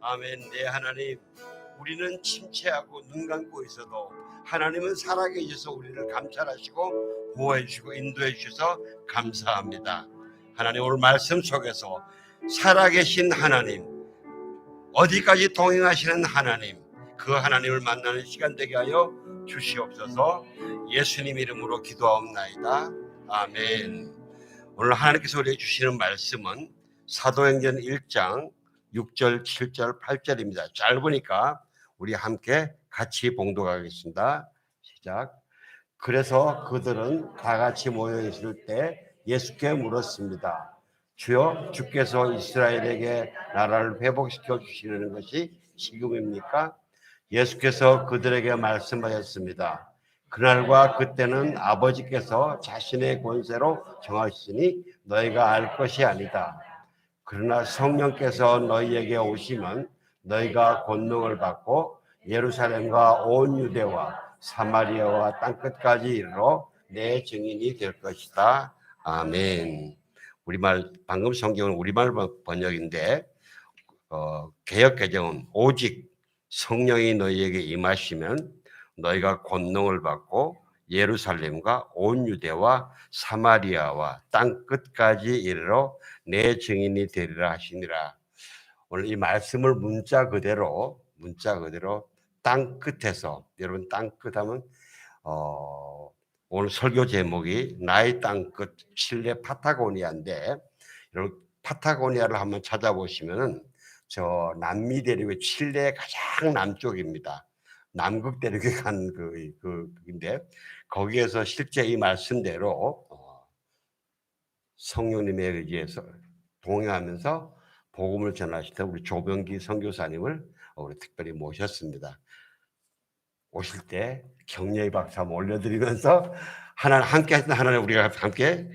아멘. 네, 하나님, 우리는 침체하고 눈 감고 있어도 하나님은 살아계셔서 우리를 감찰하시고 보호해 주시고 인도해 주셔서 감사합니다. 하나님, 오늘 말씀 속에서 살아계신 하나님, 어디까지 동행하시는 하나님, 그 하나님을 만나는 시간 되게 하여 주시옵소서. 예수님 이름으로 기도하옵나이다. 아멘. 오늘 하나님께서 우리에게 주시는 말씀은 사도행전 1장 6절, 7절, 8절입니다. 짧으니까 우리 함께 같이 봉독하겠습니다. 시작. 그래서 그들은 다 같이 모여 있을 때 예수께 물었습니다. 주여, 주께서 이스라엘에게 나라를 회복시켜 주시려는 것이 지금입니까? 예수께서 그들에게 말씀하셨습니다. 그날과 그때는 아버지께서 자신의 권세로 정하시니 너희가 알 것이 아니다. 그러나 성령께서 너희에게 오시면 너희가 권능을 받고 예루살렘과 온 유대와 사마리아와 땅끝까지 이르러 내 증인이 될 것이다. 아멘. 우리말, 방금 성경은 우리말 번역인데 개역 개정은 오직 성령이 너희에게 임하시면 너희가 권능을 받고 예루살렘과 온 유대와 사마리아와 땅 끝까지 이르러 내 증인이 되리라 하시니라. 오늘 이 말씀을 문자 그대로 땅 끝에서, 여러분 땅 끝하면 오늘 설교 제목이 나의 땅 끝 칠레 파타고니아인데, 여러분 파타고니아를 한번 찾아보시면은 저 남미 대륙의 칠레의 가장 남쪽입니다. 남극 대륙에 간 그인데, 거기에서 실제 이 말씀대로 성령님에 의해서 동행하면서 복음을 전하시던 우리 조병기 선교사님을 우리 특별히 모셨습니다. 오실 때 격려의 박수 한번 올려드리면서 하나님 함께 하시는 하나님 우리가 함께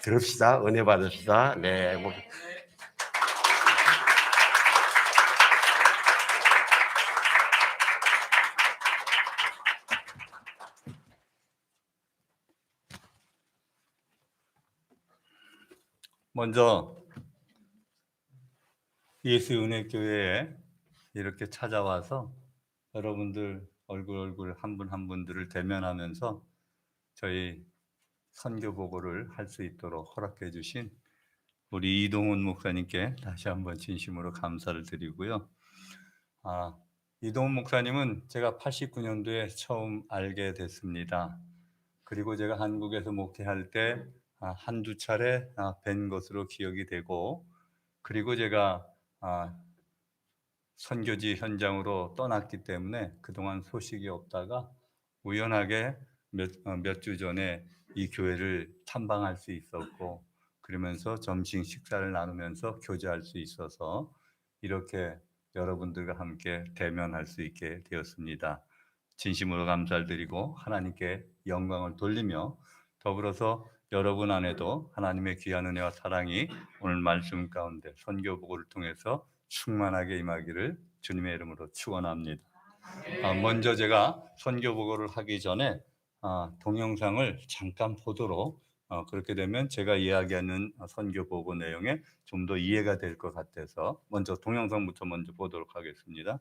들읍시다. 은혜 받읍시다. 네. 먼저 예수은혜교회에 이렇게 찾아와서 여러분들 얼굴 한 분 한 분들을 대면하면서 저희 선교 보고를 할 수 있도록 허락해 주신 우리 이동훈 목사님께 다시 한번 진심으로 감사를 드리고요. 이동훈 목사님은 제가 89년도에 처음 알게 됐습니다. 그리고 제가 한국에서 목회할 때 한두 차례 뵌 것으로 기억이 되고, 그리고 제가 선교지 현장으로 떠났기 때문에 그동안 소식이 없다가 우연하게 몇 주 전에 이 교회를 탐방할 수 있었고, 그러면서 점심 식사를 나누면서 교제할 수 있어서 이렇게 여러분들과 함께 대면할 수 있게 되었습니다. 진심으로 감사를 드리고 하나님께 영광을 돌리며, 더불어서 여러분 안에도 하나님의 귀한 은혜와 사랑이 오늘 말씀 가운데 선교 보고를 통해서 충만하게 임하기를 주님의 이름으로 축원합니다. 먼저 제가 선교 보고를 하기 전에 동영상을 잠깐 보도록, 그렇게 되면 제가 이야기하는 선교 보고 내용에 좀 더 이해가 될 것 같아서 먼저 동영상부터 먼저 보도록 하겠습니다.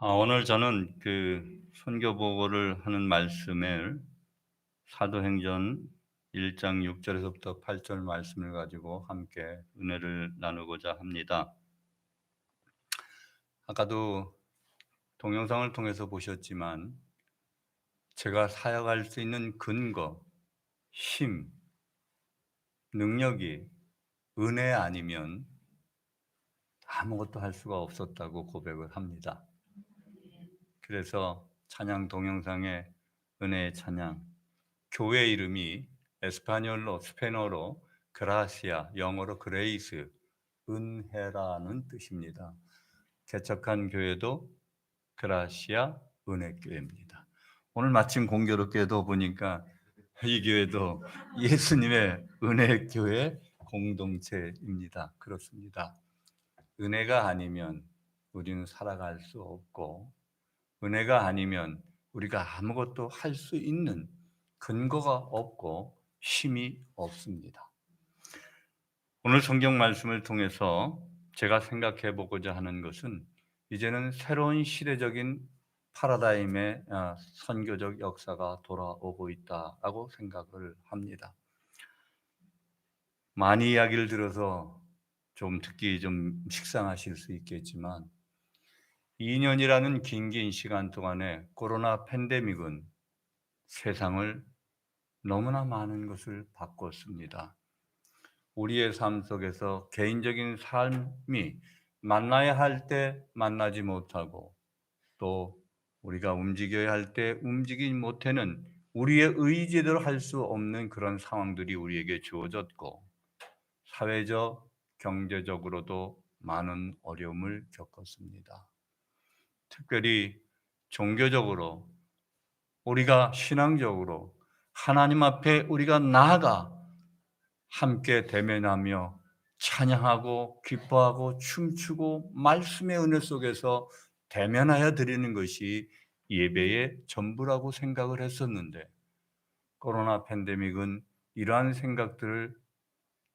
오늘 저는 그 선교 보고를 하는 말씀을 사도행전 1장 6절에서부터 8절 말씀을 가지고 함께 은혜를 나누고자 합니다. 아까도 동영상을 통해서 보셨지만 제가 사역할 수 있는 근거, 힘, 능력이 은혜 아니면 아무것도 할 수가 없었다고 고백을 합니다. 그래서 찬양 동영상에 은혜의 찬양, 교회 이름이 스페인어로 그라시아, 영어로 그레이스, 은혜라는 뜻입니다. 개척한 교회도 그라시아 은혜교회입니다. 오늘 마침 공교롭게도 보니까 이 교회도 예수님의 은혜교회 공동체입니다. 그렇습니다. 은혜가 아니면 우리는 살아갈 수 없고, 은혜가 아니면 우리가 아무것도 할 수 있는 근거가 없고 힘이 없습니다. 오늘 성경 말씀을 통해서 제가 생각해 보고자 하는 것은 이제는 새로운 시대적인 파라다임의 선교적 역사가 돌아오고 있다고 생각을 합니다. 많이 이야기를 들어서 좀 듣기 좀 식상하실 수 있겠지만 2년이라는 긴 시간 동안에 코로나 팬데믹은 세상을 너무나 많은 것을 바꿨습니다. 우리의 삶 속에서 개인적인 삶이 만나야 할 때 만나지 못하고, 또 우리가 움직여야 할 때 움직이지 못하는, 우리의 의지대로 할 수 없는 그런 상황들이 우리에게 주어졌고, 사회적, 경제적으로도 많은 어려움을 겪었습니다. 특별히 종교적으로, 우리가 신앙적으로 하나님 앞에 우리가 나아가 함께 대면하며 찬양하고 기뻐하고 춤추고 말씀의 은혜 속에서 대면하여 드리는 것이 예배의 전부라고 생각을 했었는데, 코로나 팬데믹은 이러한 생각들을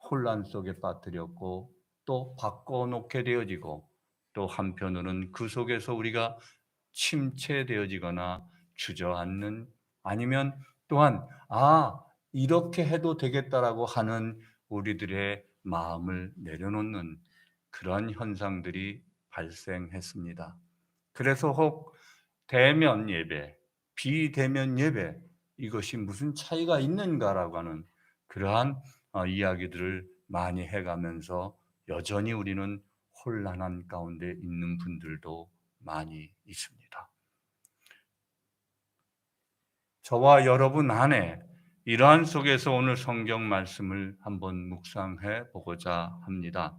혼란 속에 빠뜨렸고 또 바꿔놓게 되어지고, 또 한편으로는 그 속에서 우리가 침체되어지거나 주저앉는, 아니면 또한 이렇게 해도 되겠다라고 하는 우리들의 마음을 내려놓는 그런 현상들이 발생했습니다. 그래서 혹 대면 예배, 비대면 예배, 이것이 무슨 차이가 있는가라고 하는 그러한 이야기들을 많이 해가면서 여전히 우리는 혼란한 가운데 있는 분들도 많이 있습니다. 저와 여러분 안에 이러한 속에서 오늘 성경 말씀을 한번 묵상해 보고자 합니다.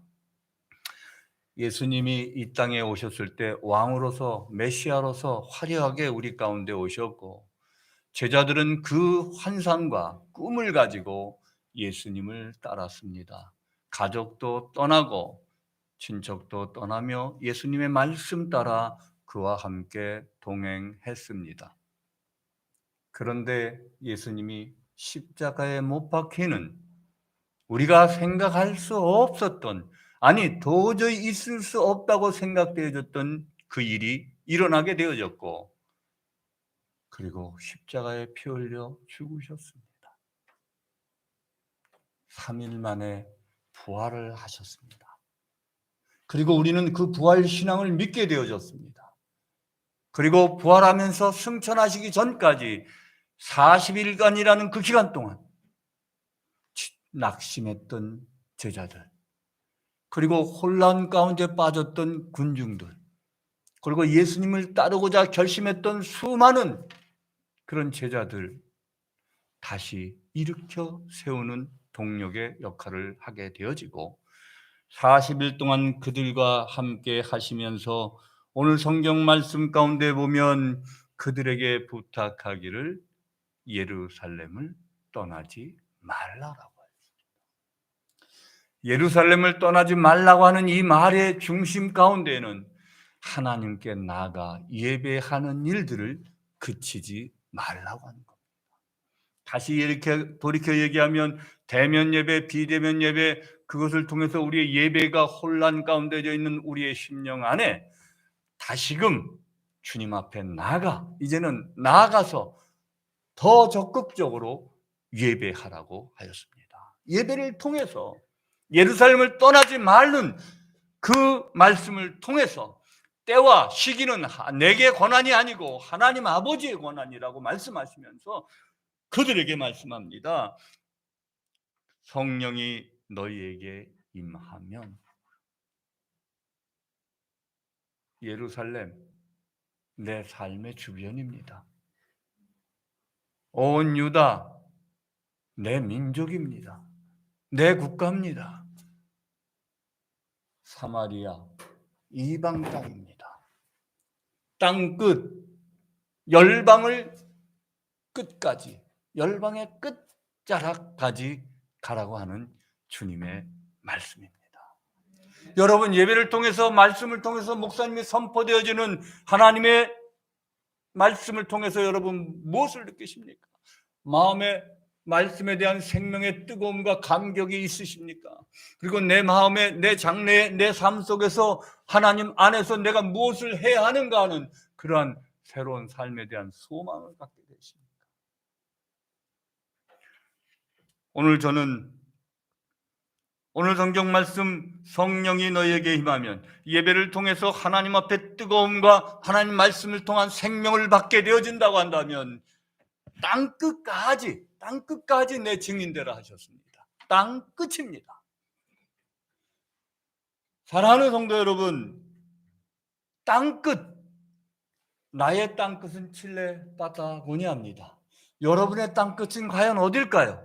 예수님이 이 땅에 오셨을 때 왕으로서, 메시아로서 화려하게 우리 가운데 오셨고, 제자들은 그 환상과 꿈을 가지고 예수님을 따랐습니다. 가족도 떠나고 친척도 떠나며 예수님의 말씀 따라 그와 함께 동행했습니다. 그런데 예수님이 십자가에 못 박히는, 우리가 생각할 수 없었던, 아니 도저히 있을 수 없다고 생각되어졌던 그 일이 일어나게 되어졌고, 그리고 십자가에 피 흘려 죽으셨습니다. 3일 만에 부활을 하셨습니다. 그리고 우리는 그 부활 신앙을 믿게 되어졌습니다. 그리고 부활하면서 승천하시기 전까지 40일간이라는 그 기간 동안 낙심했던 제자들, 그리고 혼란 가운데 빠졌던 군중들, 그리고 예수님을 따르고자 결심했던 수많은 그런 제자들, 다시 일으켜 세우는 동력의 역할을 하게 되어지고, 40일 동안 그들과 함께 하시면서 오늘 성경 말씀 가운데 보면 그들에게 부탁하기를 예루살렘을 떠나지 말라라고. 예루살렘을 떠나지 말라고 하는 이 말의 중심 가운데에는 하나님께 나아가 예배하는 일들을 그치지 말라고 하는 겁니다. 다시 이렇게 돌이켜 얘기하면 대면 예배, 비대면 예배, 그것을 통해서 우리의 예배가 혼란 가운데 있는 우리의 심령 안에 다시금 주님 앞에 이제는 나아가서 더 적극적으로 예배하라고 하였습니다. 예배를 통해서 예루살렘을 떠나지 말는 그 말씀을 통해서 때와 시기는 내게 권한이 아니고 하나님 아버지의 권한이라고 말씀하시면서 그들에게 말씀합니다. 성령이 너희에게 임하면 예루살렘 내 삶의 주변입니다. 온 유다 내 민족입니다. 내 국가입니다. 사마리아 이방 땅입니다. 땅 끝, 열방을 끝까지, 열방의 끝자락까지 가라고 하는 주님의 말씀입니다. 여러분, 예배를 통해서, 말씀을 통해서 목사님이 선포되어지는 하나님의 말씀을 통해서 여러분 무엇을 느끼십니까? 마음에 말씀에 대한 생명의 뜨거움과 감격이 있으십니까? 그리고 내 마음에, 내 장래에, 내 삶 속에서 하나님 안에서 내가 무엇을 해야 하는가 하는 그러한 새로운 삶에 대한 소망을 갖게 되십니까? 오늘 성경 말씀, 성령이 너희에게 임하면 예배를 통해서 하나님 앞에 뜨거움과 하나님 말씀을 통한 생명을 받게 되어진다고 한다면 땅 끝까지 내 증인되라 하셨습니다. 땅 끝입니다. 사랑하는 성도 여러분, 땅 끝, 나의 땅 끝은 칠레 파타고니아입니다. 여러분의 땅 끝은 과연 어딜까요?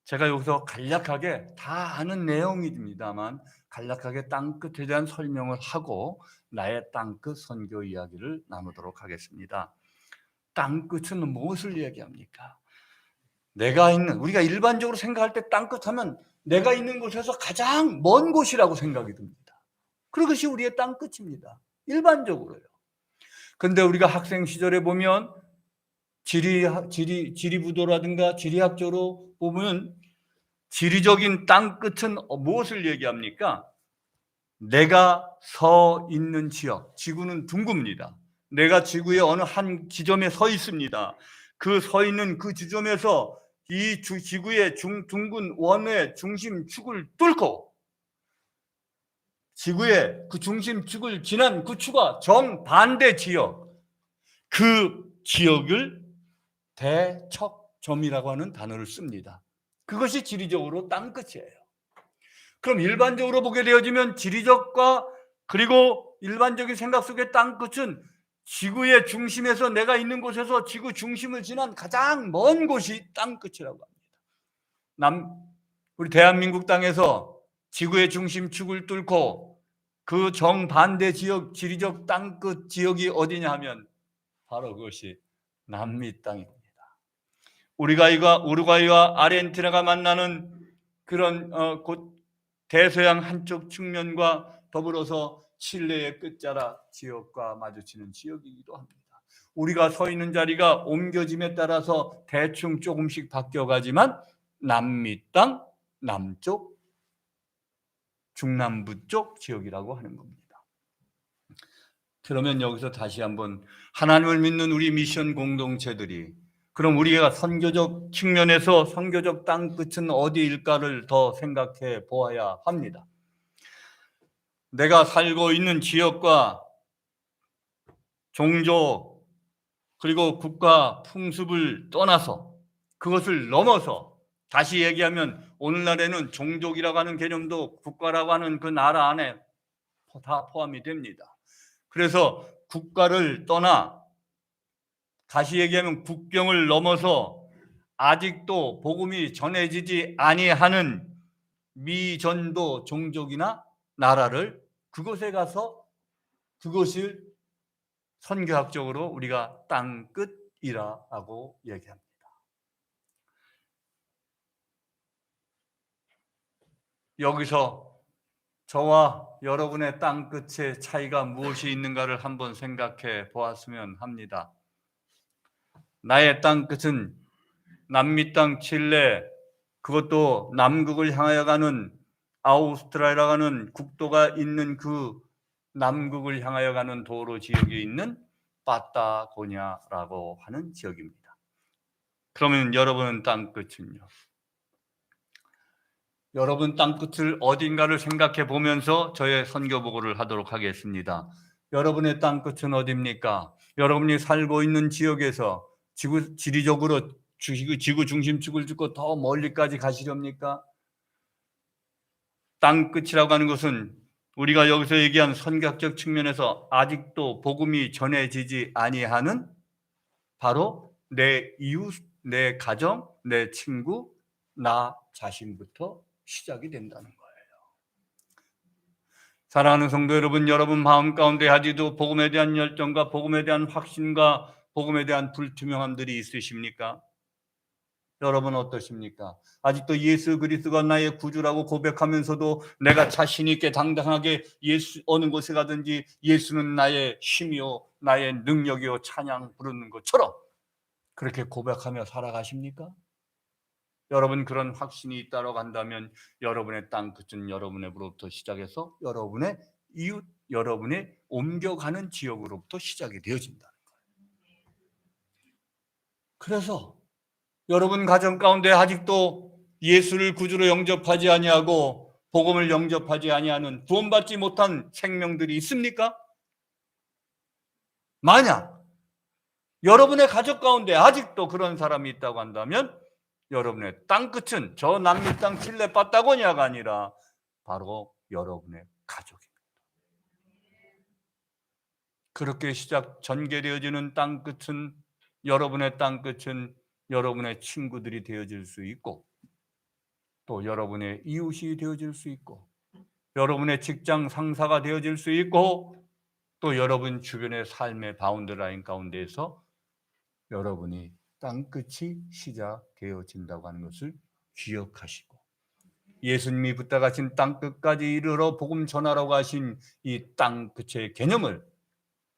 제가 여기서 간략하게 다 아는 내용입니다만 간략하게 땅 끝에 대한 설명을 하고 나의 땅 끝 선교 이야기를 나누도록 하겠습니다. 땅 끝은 무엇을 얘기합니까? 우리가 일반적으로 생각할 때 땅 끝 하면 내가 있는 곳에서 가장 먼 곳이라고 생각이 듭니다. 그것이 우리의 땅 끝입니다. 일반적으로요. 근데 우리가 학생 시절에 보면 지리부도라든가 지리학적으로 보면 지리적인 땅 끝은 무엇을 얘기합니까? 내가 서 있는 지역, 지구는 둥굽니다. 내가 지구의 어느 한 지점에 서 있습니다. 그 서 있는 그 지점에서 이 지구의 둥근 원의 중심축을 뚫고 지구의 그 중심축을 지난 그 축과 정반대 지역, 그 지역을 대척점이라고 하는 단어를 씁니다. 그것이 지리적으로 땅 끝이에요. 그럼 일반적으로 보게 되어지면 지리적과 그리고 일반적인 생각 속의 땅 끝은 지구의 중심에서 내가 있는 곳에서 지구 중심을 지난 가장 먼 곳이 땅 끝이라고 합니다. 우리 대한민국 땅에서 지구의 중심축을 뚫고 그 정반대 지역, 지리적 땅 끝 지역이 어디냐 하면 바로 그것이 남미 땅입니다. 우루과이와 아르헨티나가 만나는 그런 곧 대서양 한쪽 측면과 더불어서 칠레의 끝자락 지역과 마주치는 지역이기도 합니다. 우리가 서 있는 자리가 옮겨짐에 따라서 대충 조금씩 바뀌어가지만 남미 땅, 남쪽, 중남부 쪽 지역이라고 하는 겁니다. 그러면 여기서 다시 한번 하나님을 믿는 우리 미션 공동체들이 그럼 우리가 선교적 측면에서 선교적 땅 끝은 어디일까를 더 생각해 보아야 합니다. 내가 살고 있는 지역과 종족 그리고 국가 풍습을 떠나서 그것을 넘어서 다시 얘기하면 오늘날에는 종족이라고 하는 개념도 국가라고 하는 그 나라 안에 다 포함이 됩니다. 그래서 국가를 떠나 다시 얘기하면 국경을 넘어서 아직도 복음이 전해지지 아니하는 미전도 종족이나 나라를 그곳에 가서 그것을 선교학적으로 우리가 땅 끝이라고 얘기합니다. 여기서 저와 여러분의 땅 끝의 차이가 무엇이 있는가를 한번 생각해 보았으면 합니다. 나의 땅 끝은 남미 땅 칠레, 그것도 남극을 향하여 가는 아우스트랄리아라고 하는 국도가 있는 그 남극을 향하여 가는 도로 지역에 있는 파타고니아라고 하는 지역입니다. 그러면 여러분 땅끝은요? 여러분 땅끝을 어딘가를 생각해 보면서 저의 선교 보고를 하도록 하겠습니다. 여러분의 땅끝은 어디입니까? 여러분이 살고 있는 지역에서 지리적으로 지구 중심축을 짓고 더 멀리까지 가시렵니까? 땅끝이라고 하는 것은 우리가 여기서 얘기한 선각적 측면에서 아직도 복음이 전해지지 아니하는 바로 내 이웃, 내 가정, 내 친구, 나 자신부터 시작이 된다는 거예요. 사랑하는 성도 여러분, 여러분 마음 가운데 아직도 복음에 대한 열정과 복음에 대한 확신과 복음에 대한 불투명함들이 있으십니까? 여러분 어떠십니까? 아직도 예수 그리스도가 나의 구주라고 고백하면서도 내가 자신 있게 당당하게 예수 어느 곳에 가든지 예수는 나의 힘이요 나의 능력이요 찬양 부르는 것처럼 그렇게 고백하며 살아가십니까? 여러분 그런 확신이 있다고 한다면 여러분의 땅끝은 여러분으로부터 시작해서 여러분의 이웃, 여러분의 옮겨가는 지역으로부터 시작이 되어진다는 거예요. 그래서 여러분 가정 가운데 아직도 예수를 구주로 영접하지 아니하고 복음을 영접하지 아니하는 구원받지 못한 생명들이 있습니까? 만약 여러분의 가족 가운데 아직도 그런 사람이 있다고 한다면 여러분의 땅끝은 저 남미 땅 칠레 파타고니아가 아니라 바로 여러분의 가족입니다. 그렇게 전개되어지는 땅끝은 여러분의 땅끝은 여러분의 친구들이 되어질 수 있고 또 여러분의 이웃이 되어질 수 있고 여러분의 직장 상사가 되어질 수 있고 또 여러분 주변의 삶의 바운드라인 가운데에서 여러분이 땅끝이 시작되어진다고 하는 것을 기억하시고 예수님이 부탁하신 땅끝까지 이르러 복음 전하라고 하신 이 땅끝의 개념을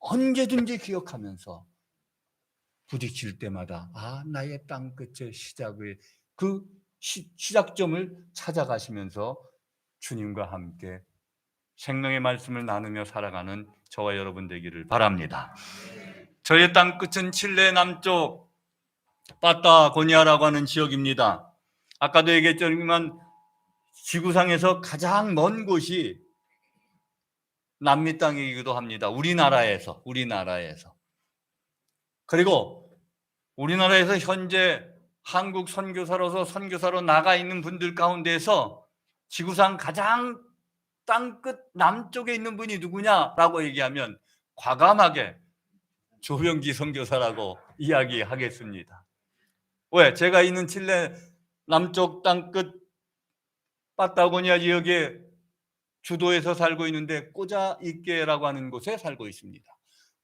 언제든지 기억하면서 부딪힐 때마다 나의 땅끝의 시작의 그 시작점을 찾아가시면서 주님과 함께 생명의 말씀을 나누며 살아가는 저와 여러분 되기를 바랍니다. 저의 땅끝은 칠레 남쪽 파타고니아라고 하는 지역입니다. 아까도 얘기했지만 지구상에서 가장 먼 곳이 남미 땅이기도 합니다. 우리나라에서. 그리고 우리나라에서 현재 한국 선교사로 나가 있는 분들 가운데서 지구상 가장 땅끝 남쪽에 있는 분이 누구냐라고 얘기하면 과감하게 조병기 선교사라고 이야기하겠습니다. 왜? 제가 있는 칠레 남쪽 땅끝 파타고니아 지역에 주도에서 살고 있는데 꼬자이케라고 하는 곳에 살고 있습니다.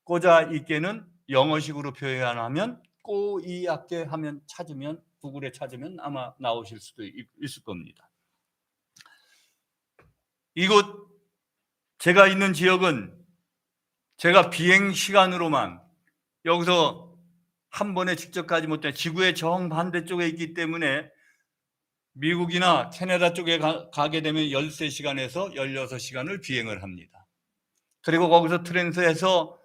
꼬자이케는 영어식으로 표현하면 꼬이아케 하면 찾으면 구글에 찾으면 아마 나오실 수도 있을 겁니다. 이곳 제가 있는 지역은 제가 비행 시간으로만 여기서 한 번에 직접 가지 못해 지구의 정반대쪽에 있기 때문에 미국이나 캐나다 쪽에 가게 되면 13시간에서 16시간을 비행을 합니다. 그리고 거기서 트랜스해서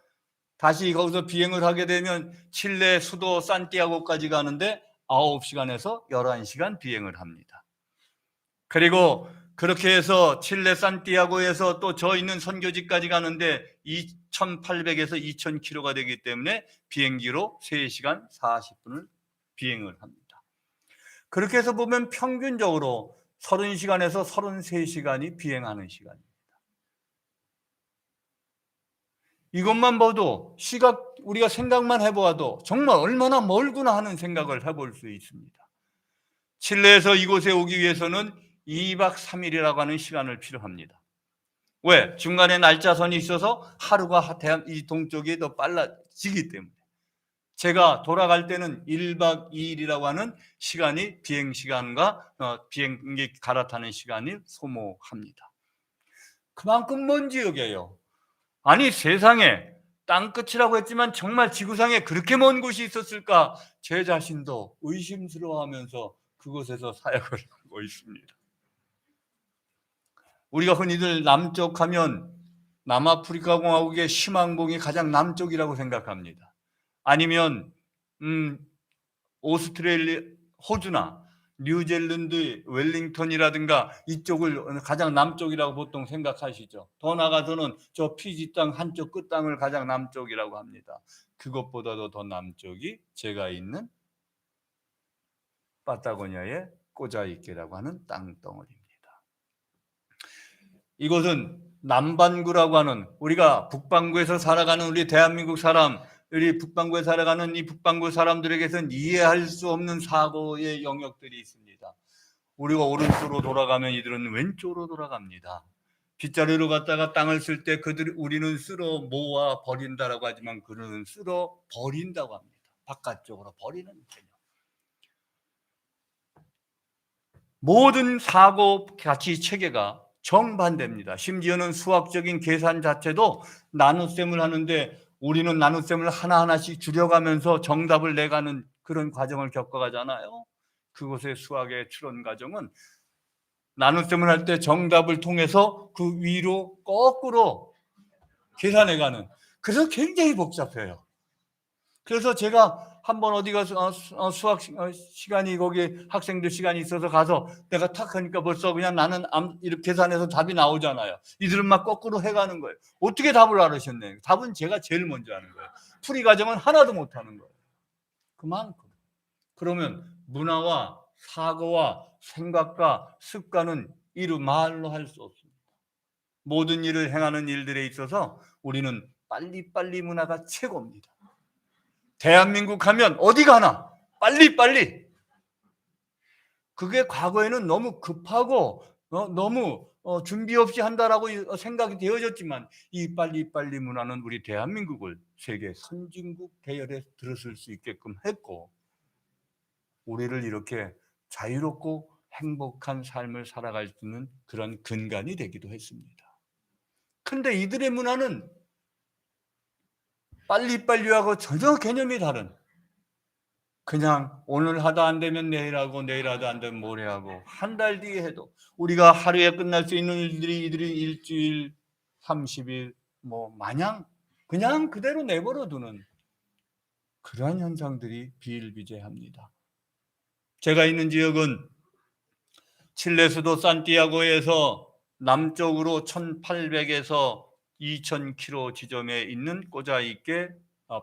다시 거기서 비행을 하게 되면 칠레 수도 산티아고까지 가는데 9시간에서 11시간 비행을 합니다. 그리고 그렇게 해서 칠레 산티아고에서 또 저 있는 선교지까지 가는데 2,800에서 2,000km가 되기 때문에 비행기로 3시간 40분을 비행을 합니다. 그렇게 해서 보면 평균적으로 30시간에서 33시간이 비행하는 시간입니다. 이것만 봐도 우리가 생각만 해보아도 정말 얼마나 멀구나 하는 생각을 해볼 수 있습니다. 칠레에서 이곳에 오기 위해서는 2박 3일이라고 하는 시간을 필요합니다. 왜? 중간에 날짜선이 있어서 하루가 이 동쪽이 더 빨라지기 때문에. 제가 돌아갈 때는 1박 2일이라고 하는 시간이 비행시간과 비행기 갈아타는 시간이 소모합니다. 그만큼 먼 지역이에요. 아니 세상에 땅끝이라고 했지만 정말 지구상에 그렇게 먼 곳이 있었을까? 제 자신도 의심스러워하면서 그곳에서 사역을 하고 있습니다. 우리가 흔히들 남쪽 하면 남아프리카 공화국의 시망봉이 가장 남쪽이라고 생각합니다. 아니면 오스트레일리아, 호주나 뉴질랜드 웰링턴이라든가 이쪽을 가장 남쪽이라고 보통 생각하시죠. 더 나가서는 저 피지 땅 한쪽 끝 땅을 가장 남쪽이라고 합니다. 그것보다도 더 남쪽이 제가 있는 파타고니아의 꼬자이케라고 하는 땅덩어리입니다. 이곳은 남반구라고 하는, 우리가 북반구에서 살아가는 우리 대한민국 사람, 우리 북반구에 살아가는 이 북반구 사람들에게서는 이해할 수 없는 사고의 영역들이 있습니다. 우리가 오른쪽으로 돌아가면 이들은 왼쪽으로 돌아갑니다. 빗자루로 갔다가 땅을 쓸 때 우리는 쓸어 모아 버린다라고 하지만 그들은 쓸어 버린다고 합니다. 바깥쪽으로 버리는 개념. 모든 사고 가치 체계가 정반대입니다. 심지어는 수학적인 계산 자체도 나눗셈을 하는데 우리는 나눗셈을 하나하나씩 줄여가면서 정답을 내가는 그런 과정을 겪어가잖아요. 그곳의 수학의 추론 과정은 나눗셈을 할 때 정답을 통해서 그 위로 거꾸로 계산해가는, 그래서 굉장히 복잡해요. 그래서 제가 한번 어디 가서 수학 시간이, 거기 학생들 시간이 있어서 가서 내가 탁 하니까 벌써 그냥 나는 이렇게 계산해서 답이 나오잖아요. 이들은 막 거꾸로 해가는 거예요. 어떻게 답을 알으셨네? 답은 제가 제일 먼저 하는 거예요. 풀이 과정은 하나도 못 하는 거예요. 그만큼. 그러면 문화와 사고와 생각과 습관은 이루 말로 할 수 없습니다. 모든 일을 행하는 일들에 있어서 우리는 빨리빨리 문화가 최고입니다. 대한민국 하면 어디 가나 빨리빨리. 그게 과거에는 너무 급하고 너무 준비 없이 한다라고 생각이 되어졌지만 이 빨리빨리 문화는 우리 대한민국을 세계 선진국 대열에 들었을 수 있게끔 했고, 우리를 이렇게 자유롭고 행복한 삶을 살아갈 수 있는 그런 근간이 되기도 했습니다. 근데 이들의 문화는 빨리빨리하고 전혀 개념이 다른, 그냥 오늘 하다 안 되면 내일 하고 내일 하다 안 되면 모레 하고 한 달 뒤에 해도, 우리가 하루에 끝날 수 있는 일들이 이들이 일주일, 30일 마냥 그냥 그대로 내버려 두는 그러한 현상들이 비일비재합니다. 제가 있는 지역은 칠레 수도 산티아고에서 남쪽으로 1800에서 2000km 지점에 있는 꼬자이케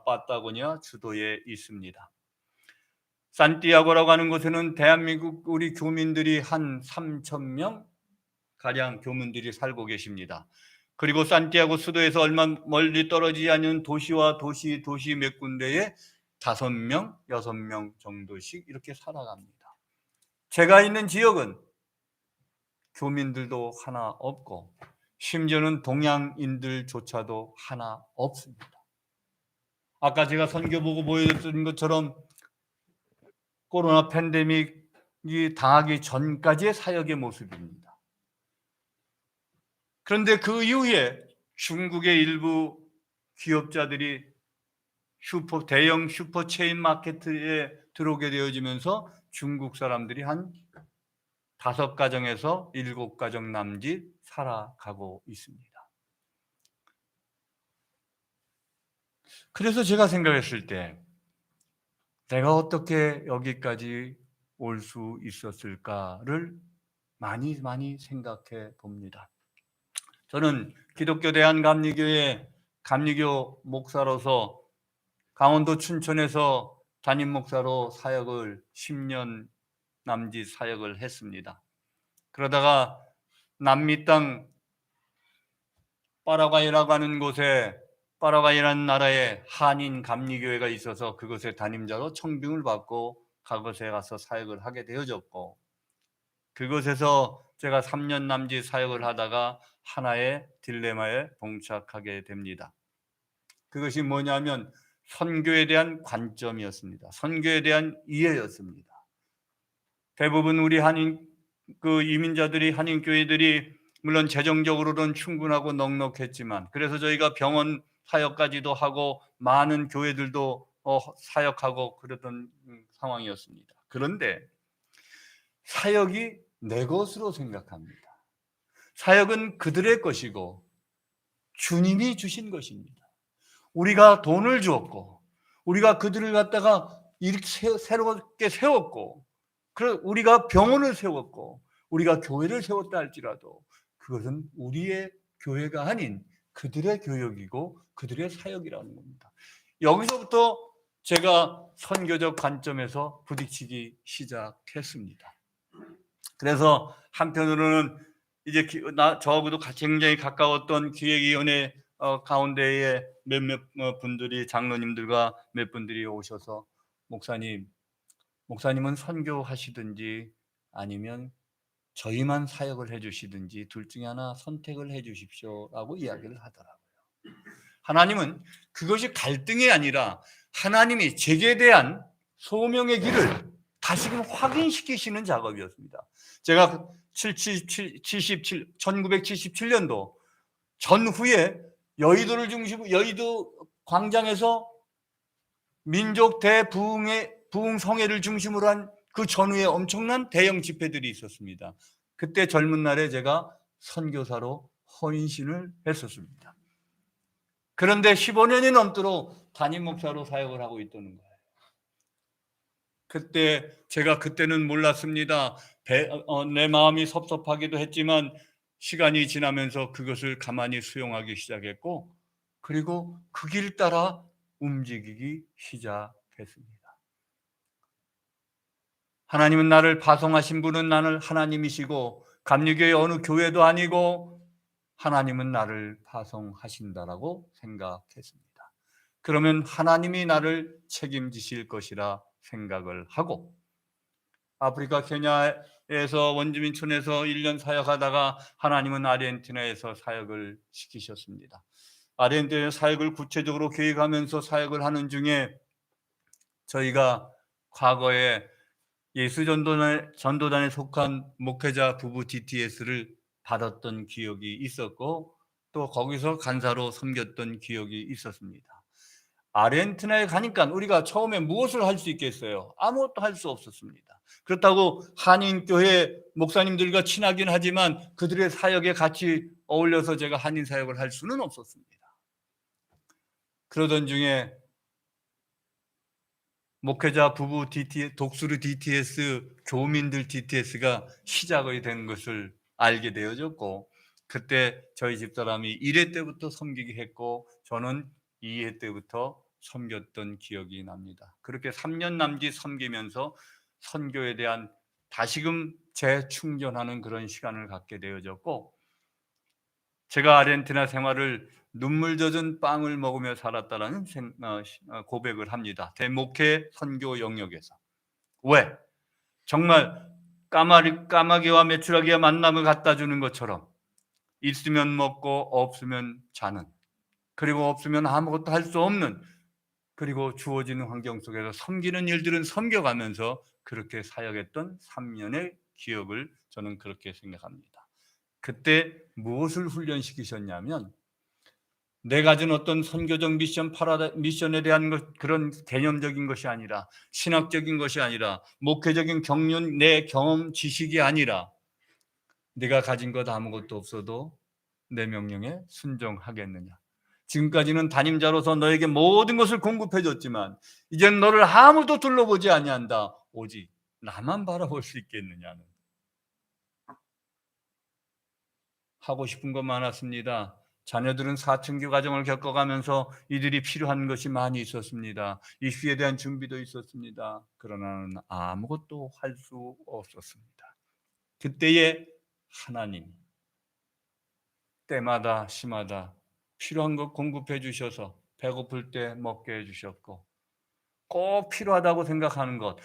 파타고니아 주도에 있습니다. 산티아고라고 하는 곳에는 대한민국 우리 교민들이 한 3,000명 가량 교민들이 살고 계십니다. 그리고 산티아고 수도에서 얼마 멀리 떨어지지 않은 도시와 도시 몇 군데에 5명, 6명 정도씩 이렇게 살아갑니다. 제가 있는 지역은 교민들도 하나 없고 심지어는 동양인들조차도 하나 없습니다. 아까 제가 선교 보고 보여줬던 것처럼 코로나 팬데믹이 당하기 전까지의 사역의 모습입니다. 그런데 그 이후에 중국의 일부 기업자들이 대형 슈퍼 체인 마켓에 들어오게 되어지면서 중국 사람들이 한 5가정에서 7가정 남짓 살아가고 있습니다. 그래서 제가 생각했을 때 내가 어떻게 여기까지 올 수 있었을까를 많이 생각해 봅니다. 저는 기독교 대한감리교회 감리교 목사로서 강원도 춘천에서 담임 목사로 사역을 10년 남짓 사역을 했습니다. 그러다가 남미 땅 파라과이라고 하는 곳에, 파라과이라는 나라에 한인 감리교회가 있어서 그곳에 담임자로 청빙을 받고 그곳에 가서 사역을 하게 되어졌고, 그곳에서 제가 3년 남짓 사역을 하다가 하나의 딜레마에 봉착하게 됩니다. 그것이 뭐냐면 선교에 대한 관점이었습니다. 선교에 대한 이해였습니다. 대부분 우리 한인 이민자들이, 한인 교회들이 물론 재정적으로는 충분하고 넉넉했지만, 그래서 저희가 병원 사역까지도 하고 많은 교회들도 사역하고 그러던 상황이었습니다. 그런데 사역이 내 것으로 생각합니다. 사역은 그들의 것이고 주님이 주신 것입니다. 우리가 돈을 주었고, 우리가 그들을 갖다가 이렇게 새롭게 세웠고, 우리가 병원을 세웠고, 우리가 교회를 세웠다 할지라도 그것은 우리의 교회가 아닌 그들의 교역이고 그들의 사역이라는 겁니다. 여기서부터 제가 선교적 관점에서 부딪히기 시작했습니다. 그래서 한편으로는 이제 저하고도 굉장히 가까웠던 기획위원회 가운데에 몇몇 분들이, 장로님들과 몇 분들이 오셔서 목사님은 선교하시든지 아니면 저희만 사역을 해주시든지 둘 중에 하나 선택을 해주십시오라고 이야기를 하더라고요. 하나님은 그것이 갈등이 아니라 하나님이 제게 대한 소명의 길을 다시금 확인시키시는 작업이었습니다. 제가 1977년도 전후에 여의도를 중심으로 여의도 광장에서 민족 부흥성회를 중심으로 한 그 전후에 엄청난 대형 집회들이 있었습니다. 그때 젊은 날에 제가 선교사로 헌신을 했었습니다. 그런데 15년이 넘도록 담임 목사로 사역을 하고 있다는 거예요. 그때는 몰랐습니다. 내 마음이 섭섭하기도 했지만 시간이 지나면서 그것을 가만히 수용하기 시작했고, 그리고 그 길 따라 움직이기 시작했습니다. 하나님은 나를 파송하신 분은 나를 하나님이시고 감리교회 어느 교회도 아니고 하나님은 나를 파송하신다라고 생각했습니다. 그러면 하나님이 나를 책임지실 것이라 생각을 하고, 아프리카 케냐에서 원주민촌에서 1년 사역하다가 하나님은 아르헨티나에서 사역을 시키셨습니다. 아르헨티나 사역을 구체적으로 계획하면서 사역을 하는 중에 저희가 과거에 예수전도단에 속한 목회자 부부 DTS를 받았던 기억이 있었고, 또 거기서 간사로 섬겼던 기억이 있었습니다. 아르헨티나에 가니까 우리가 처음에 무엇을 할 수 있겠어요? 아무것도 할 수 없었습니다. 그렇다고 한인교회 목사님들과 친하긴 하지만 그들의 사역에 같이 어울려서 제가 한인 사역을 할 수는 없었습니다. 그러던 중에 목회자 부부 독수리 DTS, 교민들 DTS가 시작이 된 것을 알게 되어졌고, 그때 저희 집사람이 1회 때부터 섬기게 했고 저는 2회 때부터 섬겼던 기억이 납니다. 그렇게 3년 남짓 섬기면서 선교에 대한 다시금 재충전하는 그런 시간을 갖게 되어졌고, 제가 아르헨티나 생활을 눈물 젖은 빵을 먹으며 살았다라는 고백을 합니다. 대목회 선교 영역에서. 왜? 정말 까마귀와 메추라기가 만남을 갖다 주는 것처럼 있으면 먹고 없으면 자는, 그리고 없으면 아무것도 할 수 없는, 그리고 주어지는 환경 속에서 섬기는 일들은 섬겨가면서 그렇게 사역했던 3년의 기억을 저는 그렇게 생각합니다. 그때 무엇을 훈련시키셨냐면, 내가 가진 어떤 선교적 미션에 대한 그런 개념적인 것이 아니라, 신학적인 것이 아니라, 목회적인 경륜, 내 경험, 지식이 아니라, 내가 가진 것 아무것도 없어도 내 명령에 순종하겠느냐. 지금까지는 담임자로서 너에게 모든 것을 공급해 줬지만 이제는 너를 아무도 둘러보지 아니한다. 오직 나만 바라볼 수 있겠느냐는. 하고 싶은 것 많았습니다. 자녀들은 사춘기 과정을 겪어가면서 이들이 필요한 것이 많이 있었습니다. 입시에 대한 준비도 있었습니다. 그러나 아무것도 할 수 없었습니다. 그때에 하나님 때마다 시마다 필요한 것 공급해 주셔서 배고플 때 먹게 해주셨고, 꼭 필요하다고 생각하는 것,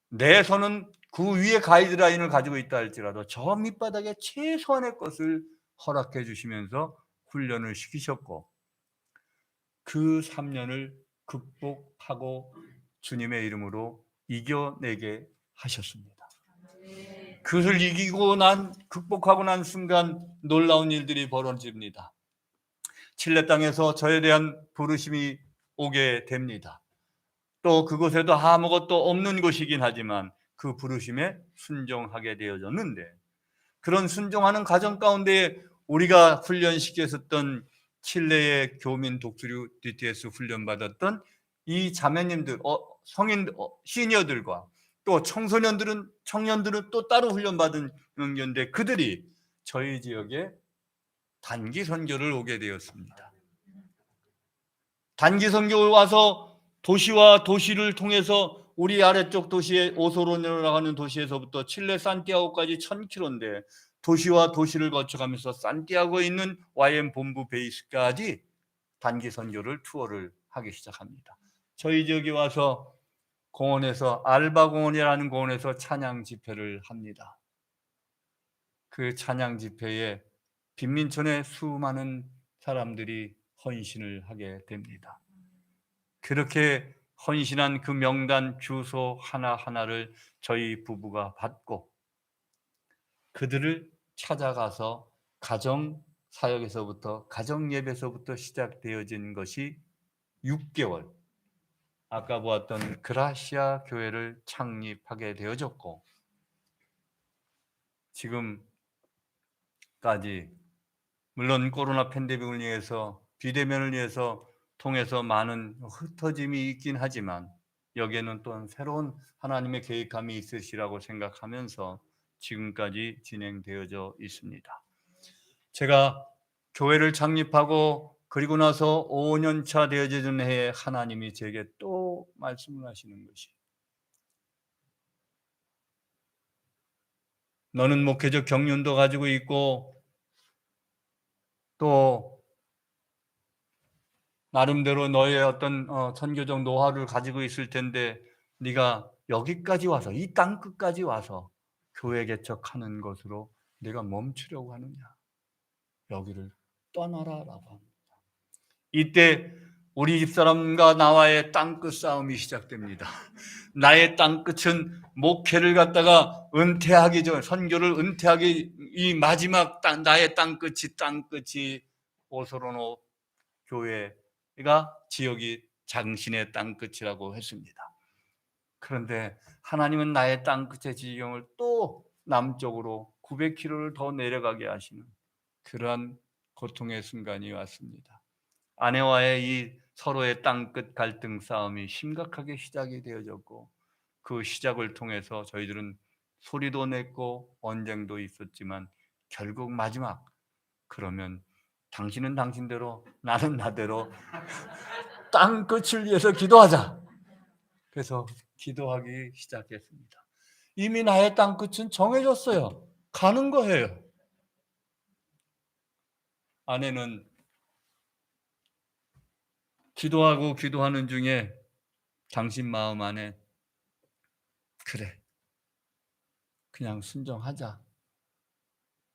내 손은 그 위에 가이드라인을 가지고 있다 할지라도 저 밑바닥에 최소한의 것을 허락해 주시면서 훈련을 시키셨고, 그 3년을 극복하고 주님의 이름으로 이겨내게 하셨습니다. 그것을 극복하고 난 순간 놀라운 일들이 벌어집니다. 칠레 땅에서 저에 대한 부르심이 오게 됩니다. 또 그곳에도 아무것도 없는 곳이긴 하지만 그 부르심에 순종하게 되어졌는데, 그런 순종하는 과정 가운데 우리가 훈련시켰었던 칠레의 교민 독수리 DTS 훈련 받았던 이 자매님들, 성인 시니어들과 또 청년들은 또 따로 훈련 받은 건데 그들이 저희 지역에 단기 선교를 오게 되었습니다. 단기 선교를 와서 도시와 도시를 통해서 우리 아래쪽 도시의 오소로네라고 하는 도시에서부터 칠레 산티아고까지 1000km인데 도시와 도시를 거쳐가면서 산티아고에 있는 YM 본부 베이스까지 단기 선교를 투어를 하기 시작합니다. 저희 지역에 와서 공원에서 알바 공원이라는 공원에서 찬양 집회를 합니다. 그 찬양 집회에 빈민촌의 수많은 사람들이 헌신을 하게 됩니다. 그렇게 헌신한 그 명단 주소 하나하나를 저희 부부가 받고 그들을 찾아가서 가정 사역에서부터 가정 예배에서부터 시작되어진 것이 6개월 아까 보았던 그라시아 교회를 창립하게 되어졌고 지금까지 물론 코로나 팬데믹을 위해서 비대면을 위해서 통해서 많은 흩어짐이 있긴 하지만 여기에는 또 새로운 하나님의 계획함이 있으시라고 생각하면서 지금까지 진행되어져 있습니다. 제가 교회를 창립하고 그리고 나서 5년 차 되어지는 해에 하나님이 제게 또 말씀을 하시는 것이 너는 목회적 경륜도 가지고 있고 또 나름대로 너의 어떤 선교적 노하우를 가지고 있을 텐데 네가 여기까지 와서 이 땅 끝까지 와서 교회 개척하는 것으로 네가 멈추려고 하느냐? 여기를 떠나라라고 합니다. 이때 우리 집사람과 나와의 땅끝 싸움이 시작됩니다. 나의 땅끝은 목회를 갖다가 은퇴하기 전 선교를 은퇴하기 이 마지막 나의 땅끝이 오소로노 교회가 지역이 당신의 땅끝이라고 했습니다. 그런데 하나님은 나의 땅끝의 지경을 또 남쪽으로 900km를 더 내려가게 하시는 그러한 고통의 순간이 왔습니다. 아내와의 이 서로의 땅끝 갈등 싸움이 심각하게 시작이 되어졌고 그 시작을 통해서 저희들은 소리도 냈고 언쟁도 있었지만 결국 마지막 그러면 당신은 당신대로 나는 나대로 땅끝을 위해서 기도하자. 그래서 기도하기 시작했습니다. 이미 나의 땅끝은 정해졌어요. 가는 거예요. 아내는 기도하는 중에 당신 마음 안에 그래 그냥 순종하자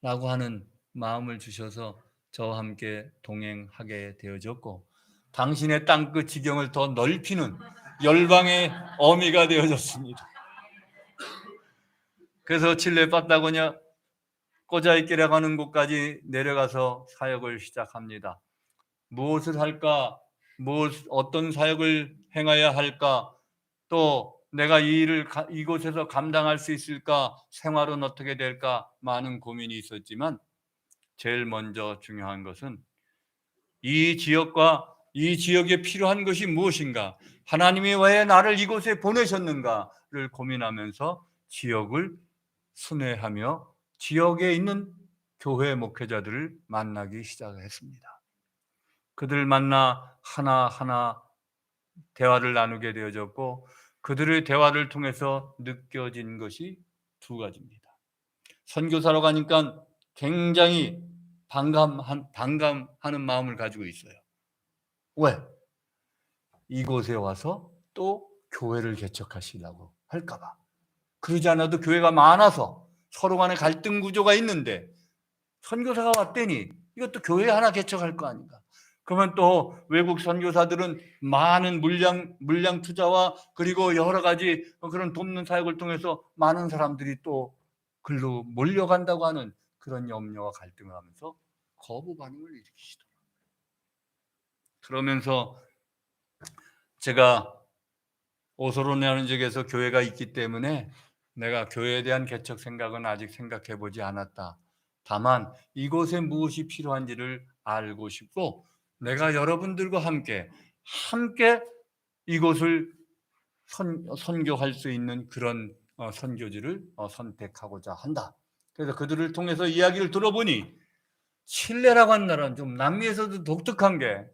라고 하는 마음을 주셔서 저와 함께 동행하게 되어졌고 당신의 땅끝 지경을 더 넓히는 열방의 어미가 되어졌습니다. 그래서 칠레 파타고니아 꼬자이끼라고 하는 곳까지 내려가서 사역을 시작합니다. 무엇을 할까? 어떤 사역을 행해야 할까? 또 내가 이 일을 이곳에서 감당할 수 있을까? 생활은 어떻게 될까? 많은 고민이 있었지만 제일 먼저 중요한 것은 이 지역과 이 지역에 필요한 것이 무엇인가? 하나님이 왜 나를 이곳에 보내셨는가를 고민하면서 지역을 순회하며 지역에 있는 교회 목회자들을 만나기 시작했습니다. 그들을 만나 하나하나 대화를 나누게 되어졌고 그들의 대화를 통해서 느껴진 것이 두 가지입니다. 선교사로 가니까 굉장히 반감하는 마음을 가지고 있어요. 왜? 이곳에 와서 또 교회를 개척하시려고 할까 봐. 그러지 않아도 교회가 많아서 서로 간에 갈등 구조가 있는데 선교사가 왔더니 이것도 교회 하나 개척할 거 아닌가. 그러면 또 외국 선교사들은 많은 물량 투자와 그리고 여러 가지 그런 돕는 사역을 통해서 많은 사람들이 또 글로 몰려간다고 하는 그런 염려와 갈등을 하면서 거부 반응을 일으키시더라고요. 그러면서 제가 오소로네라는 지역에서 교회가 있기 때문에 내가 교회에 대한 개척 생각은 아직 생각해 보지 않았다. 다만 이곳에 무엇이 필요한지를 알고 싶고 내가 여러분들과 함께 이곳을 선교할 수 있는 그런 선교지를 선택하고자 한다. 그래서 그들을 통해서 이야기를 들어보니 칠레라고 하는 나라는 좀 남미에서도 독특한 게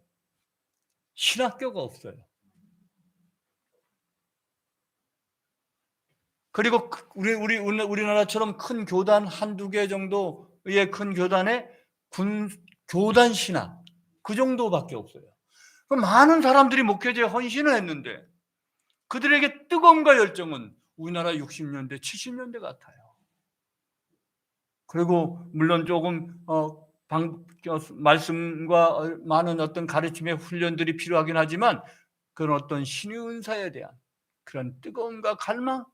신학교가 없어요. 그리고 우리나라처럼 큰 교단 한두 개 정도의 큰 교단에 교단 신학 그 정도밖에 없어요. 많은 사람들이 목회자에 헌신을 했는데 그들에게 뜨거움과 열정은 우리나라 60년대, 70년대 같아요. 그리고 물론 조금 말씀과 많은 어떤 가르침의 훈련들이 필요하긴 하지만 그런 어떤 신의 은사에 대한 그런 뜨거움과 갈망,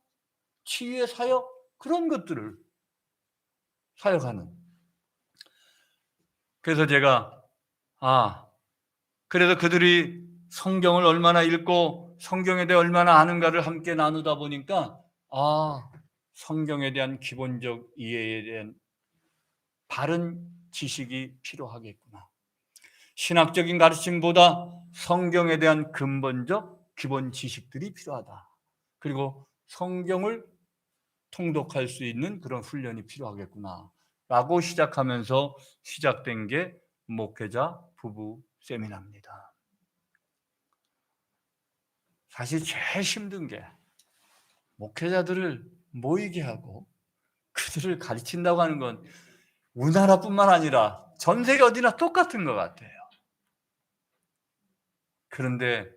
치유의 사역 그런 것들을 사역하는. 그래서 제가 그래서 그들이 성경을 얼마나 읽고 성경에 대해 얼마나 아는가를 함께 나누다 보니까 성경에 대한 기본적 이해에 대한 바른 지식이 필요하겠구나. 신학적인 가르침보다 성경에 대한 근본적 기본 지식들이 필요하다. 그리고 성경을 통독할 수 있는 그런 훈련이 필요하겠구나 라고 시작하면서 시작된 게 목회자 부부 세미나입니다. 사실 제일 힘든 게 목회자들을 모이게 하고 그들을 가르친다고 하는 건 우리나라뿐만 아니라 전 세계 어디나 똑같은 것 같아요. 그런데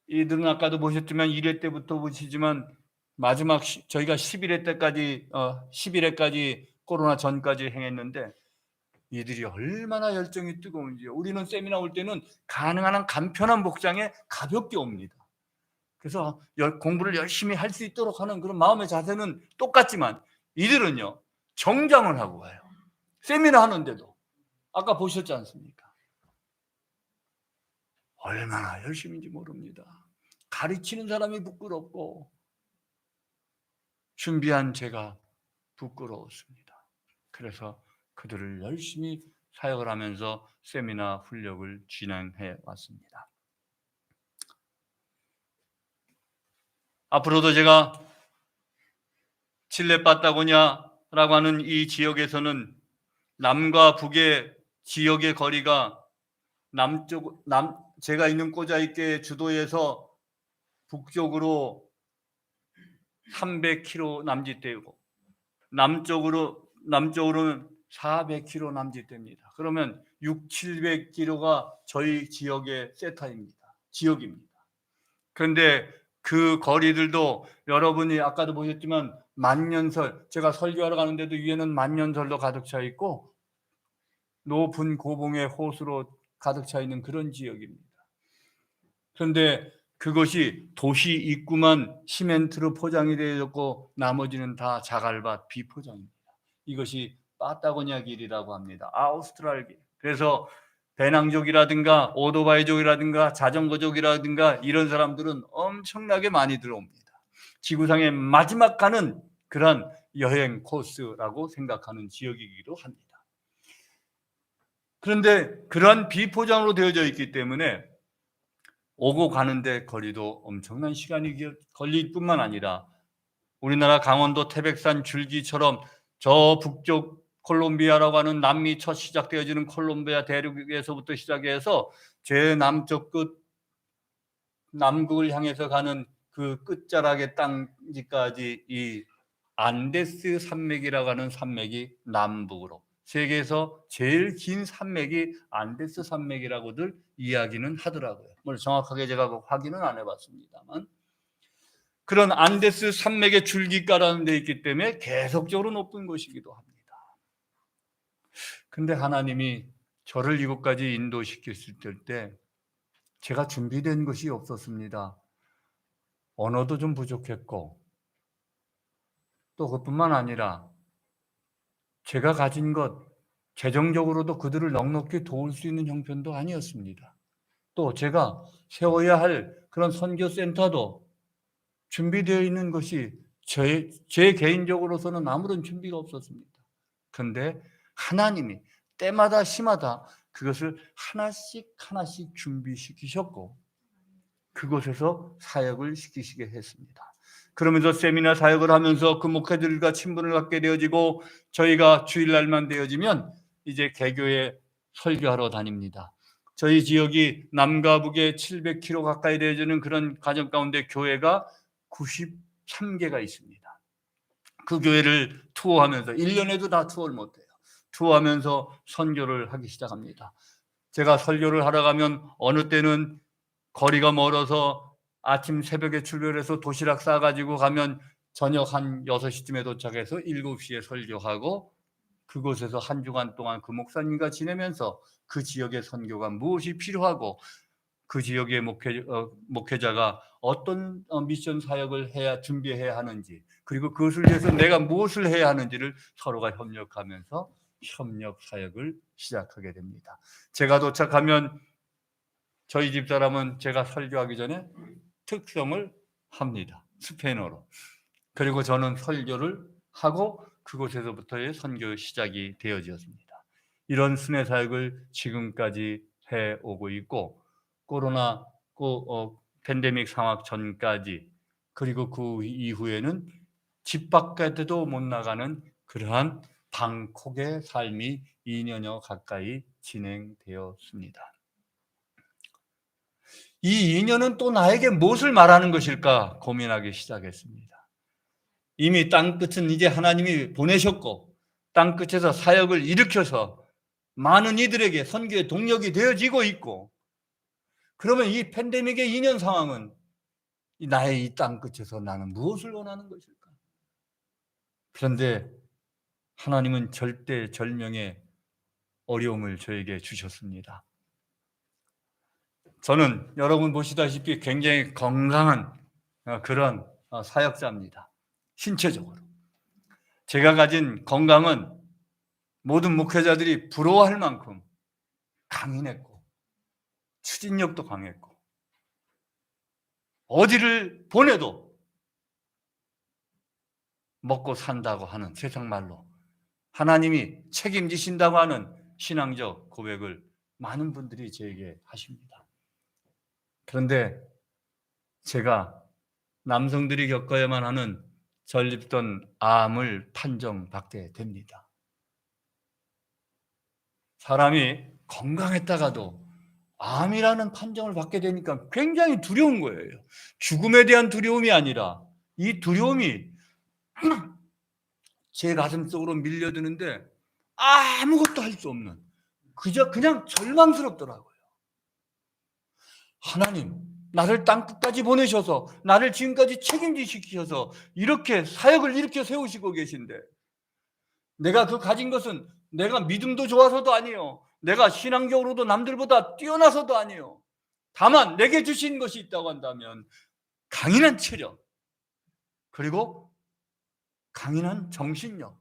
이들은 아까도 보셨지만 1회 때부터 보시지만 마지막 저희가 11회까지 코로나 전까지 행했는데 이들이 얼마나 열정이 뜨거운지요. 우리는 세미나 올 때는 가능한 한 간편한 복장에 가볍게 옵니다. 그래서 공부를 열심히 할 수 있도록 하는 그런 마음의 자세는 똑같지만 이들은요 정장을 하고 와요. 세미나 하는데도 아까 보셨지 않습니까? 얼마나 열심인지 모릅니다. 가르치는 사람이 부끄럽고 준비한 제가 부끄러웠습니다. 그래서 그들을 열심히 사역을 하면서 세미나 훈련을 진행해 왔습니다. 앞으로도 제가 칠레 파타고니아라고 하는 이 지역에서는 남과 북의 지역의 거리가 제가 있는 꼬자이께 주도에서 북쪽으로 300km 남짓되고 남쪽으로는 400km 남짓됩니다. 그러면 700km가 저희 지역의 지역입니다. 그런데 그 거리들도 여러분이 아까도 보셨지만 만년설, 제가 설교하러 가는데도 위에는 만년설로 가득 차 있고 높은 고봉의 호수로 가득 차 있는 그런 지역입니다. 그런데 그것이 도시 입구만 시멘트로 포장이 되어 있고 나머지는 다 자갈밭 비포장입니다. 이것이 파타고니아 길이라고 합니다. 아우스트랄 길. 그래서 배낭족이라든가 오토바이족이라든가 자전거족이라든가 이런 사람들은 엄청나게 많이 들어옵니다. 지구상의 마지막 가는 그런 여행 코스라고 생각하는 지역이기도 합니다. 그런데 그러한 비포장으로 되어져 있기 때문에 오고 가는데 거리도 엄청난 시간이 걸릴 뿐만 아니라 우리나라 강원도 태백산 줄기처럼 저 북쪽 콜롬비아라고 하는 남미 첫 시작되어지는 콜롬비아 대륙에서부터 시작해서 제 남쪽 끝 남극을 향해서 가는 그 끝자락의 땅지까지 이 안데스 산맥이라고 하는 산맥이 남북으로 세계에서 제일 긴 산맥이 안데스 산맥이라고들 이야기는 하더라고요. 물론 정확하게 제가 확인은 안 해봤습니다만 그런 안데스 산맥의 줄기가라는 데 있기 때문에 계속적으로 높은 곳이기도 합니다. 근데 하나님이 저를 이곳까지 인도시켰을 때 제가 준비된 것이 없었습니다. 언어도 좀 부족했고 또 그뿐만 아니라 제가 가진 것 재정적으로도 그들을 넉넉히 도울 수 있는 형편도 아니었습니다. 또 제가 세워야 할 그런 선교센터도 준비되어 있는 것이 제 개인적으로서는 아무런 준비가 없었습니다. 그런데 하나님이 때마다 시마다 그것을 하나씩 하나씩 준비시키셨고 그곳에서 사역을 시키시게 했습니다. 그러면서 세미나 사역을 하면서 그 목회들과 친분을 갖게 되어지고 저희가 주일날만 되어지면 이제 개교에 설교하러 다닙니다. 저희 지역이 남과 북에 700km 가까이 되어지는 그런 가정 가운데 교회가 93개가 있습니다. 그 교회를 투어하면서 1년에도 다 투어를 못해요. 투어하면서 선교를 하기 시작합니다. 제가 설교를 하러 가면 어느 때는 거리가 멀어서 아침 새벽에 출발해서 도시락 싸가지고 가면 저녁 한 6시쯤에 도착해서 7시에 설교하고 그곳에서 한 주간 동안 그 목사님과 지내면서 그 지역의 선교가 무엇이 필요하고 그 지역의 목회자가 어떤 미션 사역을 해야 준비해야 하는지 그리고 그것을 위해서 내가 무엇을 해야 하는지를 서로가 협력하면서 협력 사역을 시작하게 됩니다. 제가 도착하면 저희 집사람은 제가 설교하기 전에 특성을 합니다. 스페인어로. 그리고 저는 설교를 하고 그곳에서부터의 선교 시작이 되어졌습니다. 이런 순회 사역을 지금까지 해오고 있고 코로나 팬데믹 상황 전까지 그리고 그 이후에는 집 밖에도 못 나가는 그러한 방콕의 삶이 2년여 가까이 진행되었습니다. 이 2년은 또 나에게 무엇을 말하는 것일까 고민하기 시작했습니다. 이미 땅끝은 이제 하나님이 보내셨고 땅끝에서 사역을 일으켜서 많은 이들에게 선교의 동력이 되어지고 있고 그러면 이 팬데믹의 2년 상황은 나의 이 땅끝에서 나는 무엇을 원하는 것일까? 그런데 하나님은 절대절명의 어려움을 저에게 주셨습니다. 저는 여러분 보시다시피 굉장히 건강한 그런 사역자입니다. 신체적으로. 제가 가진 건강은 모든 목회자들이 부러워할 만큼 강인했고 추진력도 강했고 어디를 보내도 먹고 산다고 하는 세상 말로 하나님이 책임지신다고 하는 신앙적 고백을 많은 분들이 저에게 하십니다. 그런데 제가 남성들이 겪어야만 하는 전립선 암을 판정받게 됩니다. 사람이 건강했다가도 암이라는 판정을 받게 되니까 굉장히 두려운 거예요. 죽음에 대한 두려움이 아니라 이 두려움이 제 가슴 속으로 밀려드는데 아무것도 할 수 없는 그냥 절망스럽더라고요. 하나님, 나를 땅끝까지 보내셔서 나를 지금까지 책임지시켜서 이렇게 사역을 일으켜 세우시고 계신데 내가 그 가진 것은 내가 믿음도 좋아서도 아니에요. 내가 신앙적으로도 남들보다 뛰어나서도 아니에요. 다만 내게 주신 것이 있다고 한다면 강인한 체력 그리고 강인한 정신력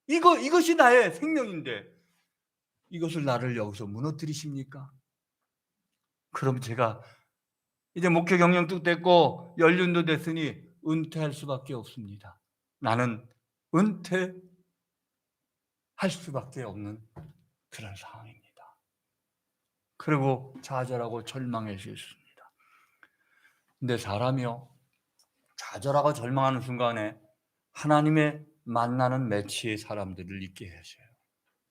이것이 나의 생명인데 이것을 나를 여기서 무너뜨리십니까? 그럼 제가 이제 목회 경력도 됐고 연륜도 됐으니 은퇴할 수밖에 없습니다. 나는 은퇴할 수밖에 없는 그런 상황입니다. 그리고 좌절하고 절망했습니다. 근데 사람이요 좌절하고 절망하는 순간에 하나님의 만나는 매치의 사람들을 있게 하셔요.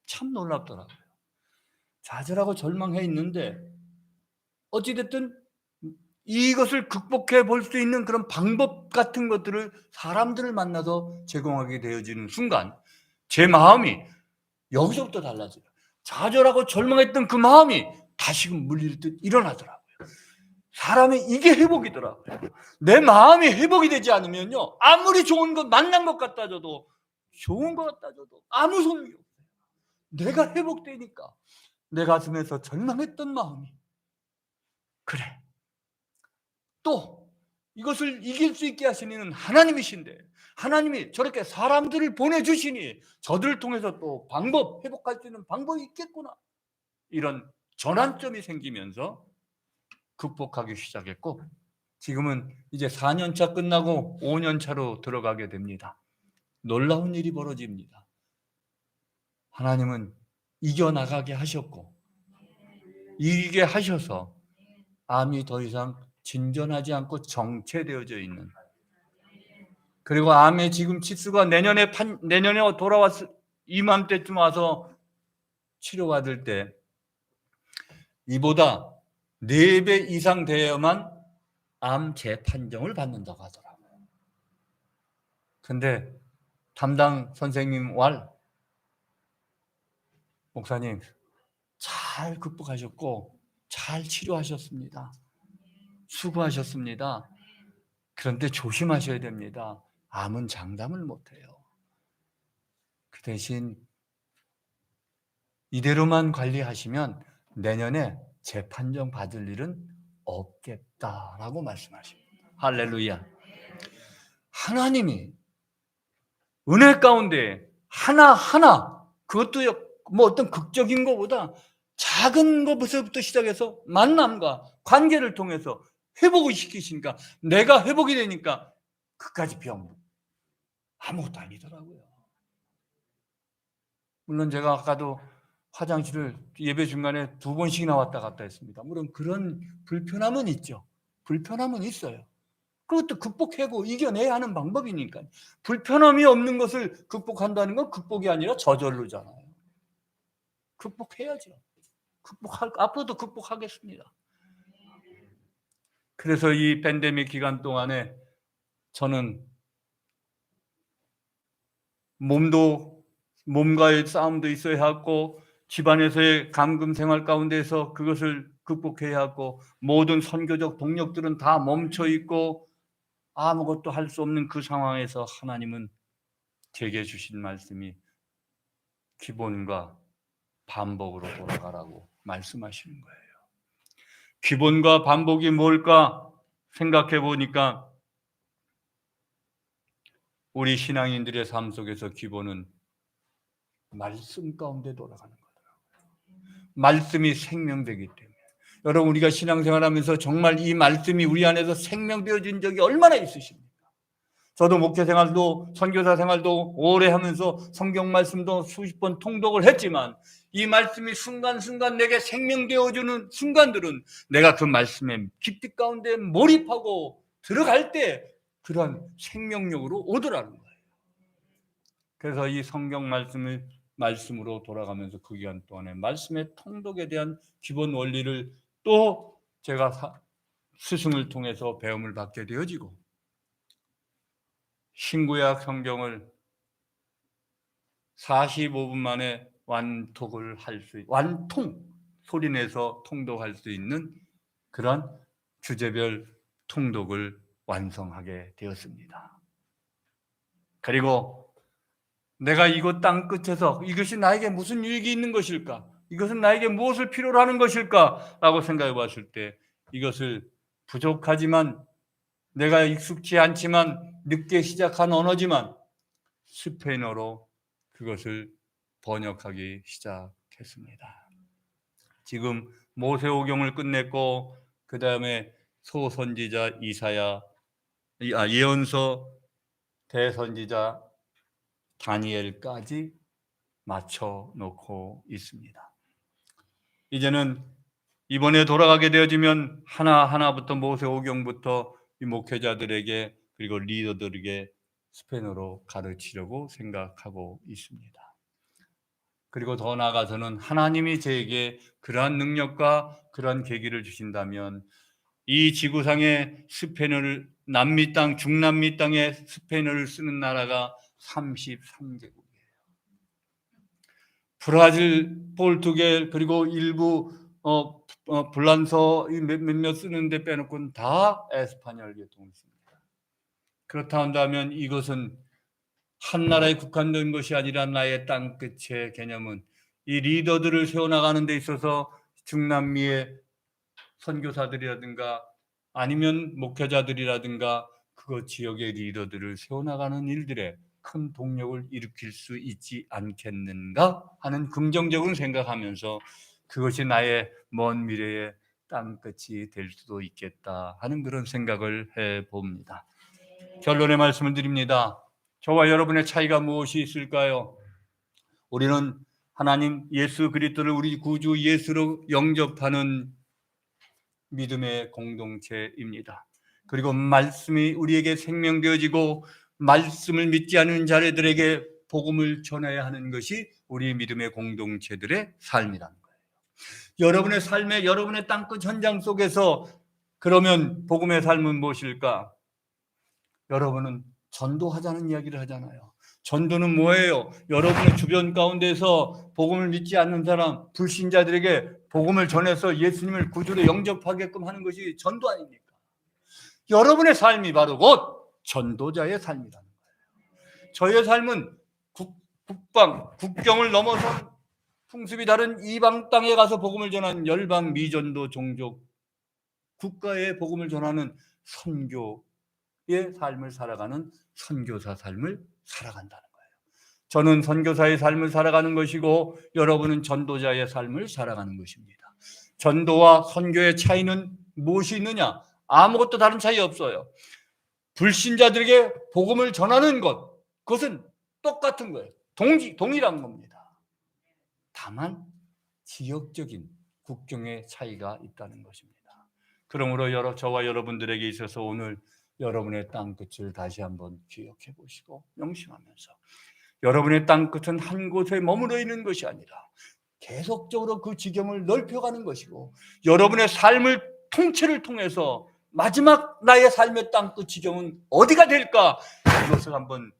참 놀랍더라고요. 좌절하고 절망해 있는데 어찌됐든 이것을 극복해 볼 수 있는 그런 방법 같은 것들을 사람들을 만나서 제공하게 되어지는 순간 제 마음이 여기서부터 달라져요. 좌절하고 절망했던 그 마음이 다시금 물리듯 일어나더라고요. 사람이 이게 회복이더라고요. 내 마음이 회복이 되지 않으면요 아무리 좋은 것 만난 것 같다 줘도 좋은 것 같다 줘도 아무 소용이 없어요. 내가 회복되니까 내 가슴에서 절망했던 마음이 그래 또 이것을 이길 수 있게 하시는 하나님이신데 하나님이 저렇게 사람들을 보내주시니 저들을 통해서 또 회복할 수 있는 방법이 있겠구나 이런 전환점이 생기면서 극복하기 시작했고 지금은 이제 4년 차 끝나고 5년 차로 들어가게 됩니다. 놀라운 일이 벌어집니다. 하나님은 이겨나가게 하셨고 이기게 하셔서 암이 더 이상 진전하지 않고 정체되어져 있는, 그리고 암의 지금 치수가 내년에 돌아왔을 이맘때쯤 와서 치료받을 때 이보다 4배 이상 되어야만 암 재판정을 받는다고 하더라고요. 근데 담당 선생님 목사님 잘 극복하셨고 잘 치료하셨습니다. 수고하셨습니다. 그런데 조심하셔야 됩니다. 암은 장담을 못해요. 그 대신 이대로만 관리하시면 내년에 재판정 받을 일은 없겠다라고 말씀하십니다. 할렐루야. 하나님이 은혜 가운데 하나하나, 그것도 뭐 어떤 극적인 것보다 작은 것부터 시작해서 만남과 관계를 통해서 회복을 시키시니까 내가 회복이 되니까 그까지 병 아무것도 아니더라고요. 물론 제가 아까도 화장실을 예배 중간에 2번씩이나 왔다 갔다 했습니다. 물론 그런 불편함은 있죠. 불편함은 있어요. 그것도 극복하고 이겨내야 하는 방법이니까요. 불편함이 없는 것을 극복한다는 건 극복이 아니라 저절로잖아요. 극복해야죠. 앞으로도 극복하겠습니다. 그래서 이 팬데믹 기간 동안에 저는 몸과의 싸움도 있어야 하고 집안에서의 감금 생활 가운데서 그것을 극복해야 하고 모든 선교적 동력들은 다 멈춰 있고 아무것도 할 수 없는 그 상황에서 하나님은 제게 주신 말씀이 기본과 반복으로 돌아가라고 말씀하시는 거예요. 기본과 반복이 뭘까 생각해 보니까 우리 신앙인들의 삶 속에서 기본은 말씀 가운데 돌아가는 거더라고요. 말씀이 생명되기 때문에. 여러분, 우리가 신앙생활하면서 정말 이 말씀이 우리 안에서 생명되어진 적이 얼마나 있으십니까? 저도 목회 생활도 선교사 생활도 오래 하면서 성경 말씀도 수십 번 통독을 했지만 이 말씀이 순간순간 내게 생명되어주는 순간들은 내가 그 말씀의 깊이 가운데 몰입하고 들어갈 때 그런 생명력으로 오더라는 거예요. 그래서 이 성경 말씀으로 돌아가면서 그 기간 동안에 말씀의 통독에 대한 기본 원리를 또 제가 스승을 통해서 배움을 받게 되어지고 신구약 성경을 45분 만에 소리내서 통독할 수 있는 그런 주제별 통독을 완성하게 되었습니다. 그리고 내가 이곳 땅 끝에서 이것이 나에게 무슨 유익이 있는 것일까? 이것은 나에게 무엇을 필요로 하는 것일까? 라고 생각해 봤을 때 이것을 부족하지만 내가 익숙치 않지만 늦게 시작한 언어지만 스페인어로 그것을 번역하기 시작했습니다. 지금 모세오경을 끝냈고 그 다음에 소선지자 예언서, 대선지자 다니엘까지 맞춰놓고 있습니다. 이제는 이번에 돌아가게 되어지면 하나하나부터 모세오경부터 이 목회자들에게 그리고 리더들에게 스페인어로 가르치려고 생각하고 있습니다. 그리고 더 나아가서는 하나님이 저에게 그러한 능력과 그러한 계기를 주신다면 이 지구상의 스페인어를 남미 땅, 중남미 땅의 스페인어를 쓰는 나라가 33개국이에요. 브라질, 포르투갈 그리고 일부 불란서 몇몇 쓰는데 빼놓고는 다 에스파뇰 계통을 씁니다. 그렇다 한다면 이것은 한 나라에 국한된 것이 아니라 나의 땅끝의 개념은 이 리더들을 세워나가는 데 있어서 중남미의 선교사들이라든가 아니면 목회자들이라든가 그 지역의 리더들을 세워나가는 일들에 큰 동력을 일으킬 수 있지 않겠는가 하는 긍정적인 생각하면서 그것이 나의 먼 미래의 땅끝이 될 수도 있겠다 하는 그런 생각을 해봅니다. 결론의 말씀을 드립니다. 저와 여러분의 차이가 무엇이 있을까요? 우리는 하나님 예수 그리스도를 우리 구주 예수로 영접하는 믿음의 공동체입니다. 그리고 말씀이 우리에게 생명되어지고 말씀을 믿지 않는 자들에게 복음을 전해야 하는 것이 우리 믿음의 공동체들의 삶이라는 거예요. 여러분의 삶에 여러분의 땅끝 현장 속에서 그러면 복음의 삶은 무엇일까? 여러분은 전도하자는 이야기를 하잖아요. 전도는 뭐예요? 여러분의 주변 가운데서 복음을 믿지 않는 사람, 불신자들에게 복음을 전해서 예수님을 구주로 영접하게끔 하는 것이 전도 아닙니까? 여러분의 삶이 바로 곧 전도자의 삶이라는 거예요. 저의 삶은 국경을 넘어선 풍습이 다른 이방 땅에 가서 복음을 전하는 열방 미전도 종족 국가에 복음을 전하는 선교의 삶을 살아가는 선교사 삶을 살아간다는 거예요. 저는 선교사의 삶을 살아가는 것이고 여러분은 전도자의 삶을 살아가는 것입니다. 전도와 선교의 차이는 무엇이 있느냐? 아무것도 다른 차이 없어요. 불신자들에게 복음을 전하는 것, 그것은 똑같은 거예요. 동일한 겁니다. 다만 지역적인 국경의 차이가 있다는 것입니다. 그러므로 저와 여러분들에게 있어서 오늘 여러분의 땅끝을 다시 한번 기억해 보시고 명심하면서 여러분의 땅끝은 한 곳에 머물러 있는 것이 아니라 계속적으로 그 지경을 넓혀가는 것이고 여러분의 삶을 통째를 통해서 마지막 나의 삶의 땅끝 지경은 어디가 될까? 이것을 한번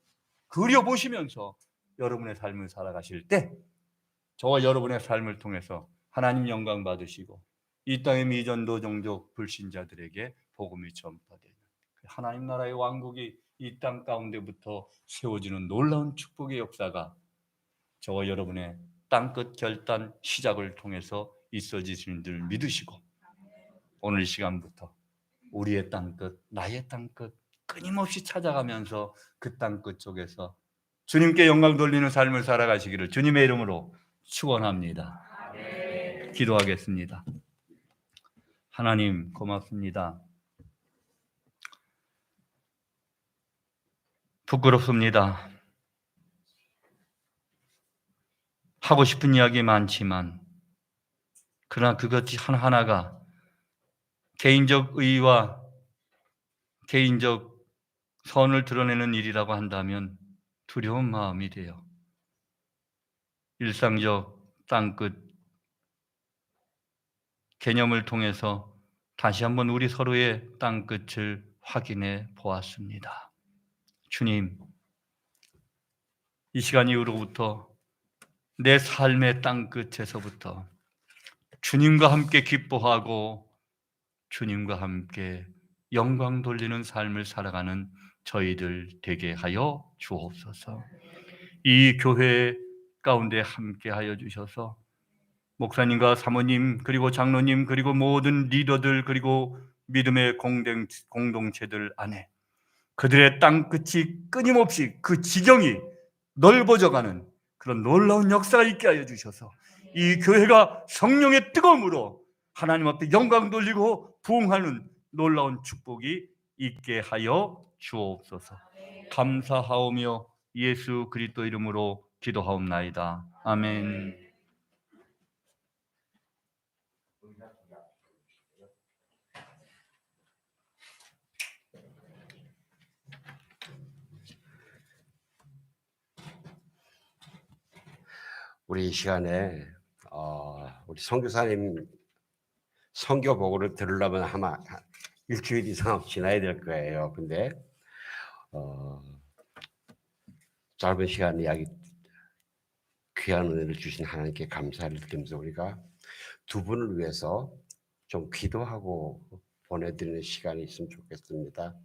그려보시면서 여러분의 삶을 살아가실 때 저와 여러분의 삶을 통해서 하나님 영광 받으시고 이 땅의 미전도 종족 불신자들에게 복음이 전파되는 하나님 나라의 왕국이 이 땅 가운데부터 세워지는 놀라운 축복의 역사가 저와 여러분의 땅끝 결단 시작을 통해서 있어지시는 줄 믿으시고 오늘 이 시간부터 우리의 땅끝, 나의 땅끝 끊임없이 찾아가면서 그 땅끝 쪽에서 주님께 영광 돌리는 삶을 살아가시기를 주님의 이름으로 축원합니다. 기도하겠습니다. 하나님 고맙습니다. 부끄럽습니다. 하고 싶은 이야기 많지만 그러나 그것 하나하나가 개인적 의의와 개인적 선을 드러내는 일이라고 한다면 두려운 마음이 돼요. 일상적 땅끝 개념을 통해서 다시 한번 우리 서로의 땅끝을 확인해 보았습니다. 주님, 이 시간 이후로부터 내 삶의 땅끝에서부터 주님과 함께 기뻐하고 주님과 함께 영광 돌리는 삶을 살아가는 저희들 되게 하여 주옵소서. 이 교회 가운데 함께 하여 주셔서 목사님과 사모님 그리고 장로님 그리고 모든 리더들 그리고 믿음의 공동체들 안에 그들의 땅끝이 끊임없이 그 지경이 넓어져가는 그런 놀라운 역사가 있게 하여 주셔서 이 교회가 성령의 뜨거움으로 하나님 앞에 영광 돌리고 부흥하는 놀라운 축복이 있게 하여 주옵소서. 감사하오며 예수 그리스도 이름으로 기도하옵나이다. 아멘. 우리 이 시간에 우리 선교사님 선교 보고를 들으려면 아마 일주일 이상 지나야 될 거예요. 근데 짧은 시간 이야기 귀한 은혜를 주신 하나님께 감사를 드리면서 우리가 두 분을 위해서 좀 기도하고 보내드리는 시간이 있으면 좋겠습니다.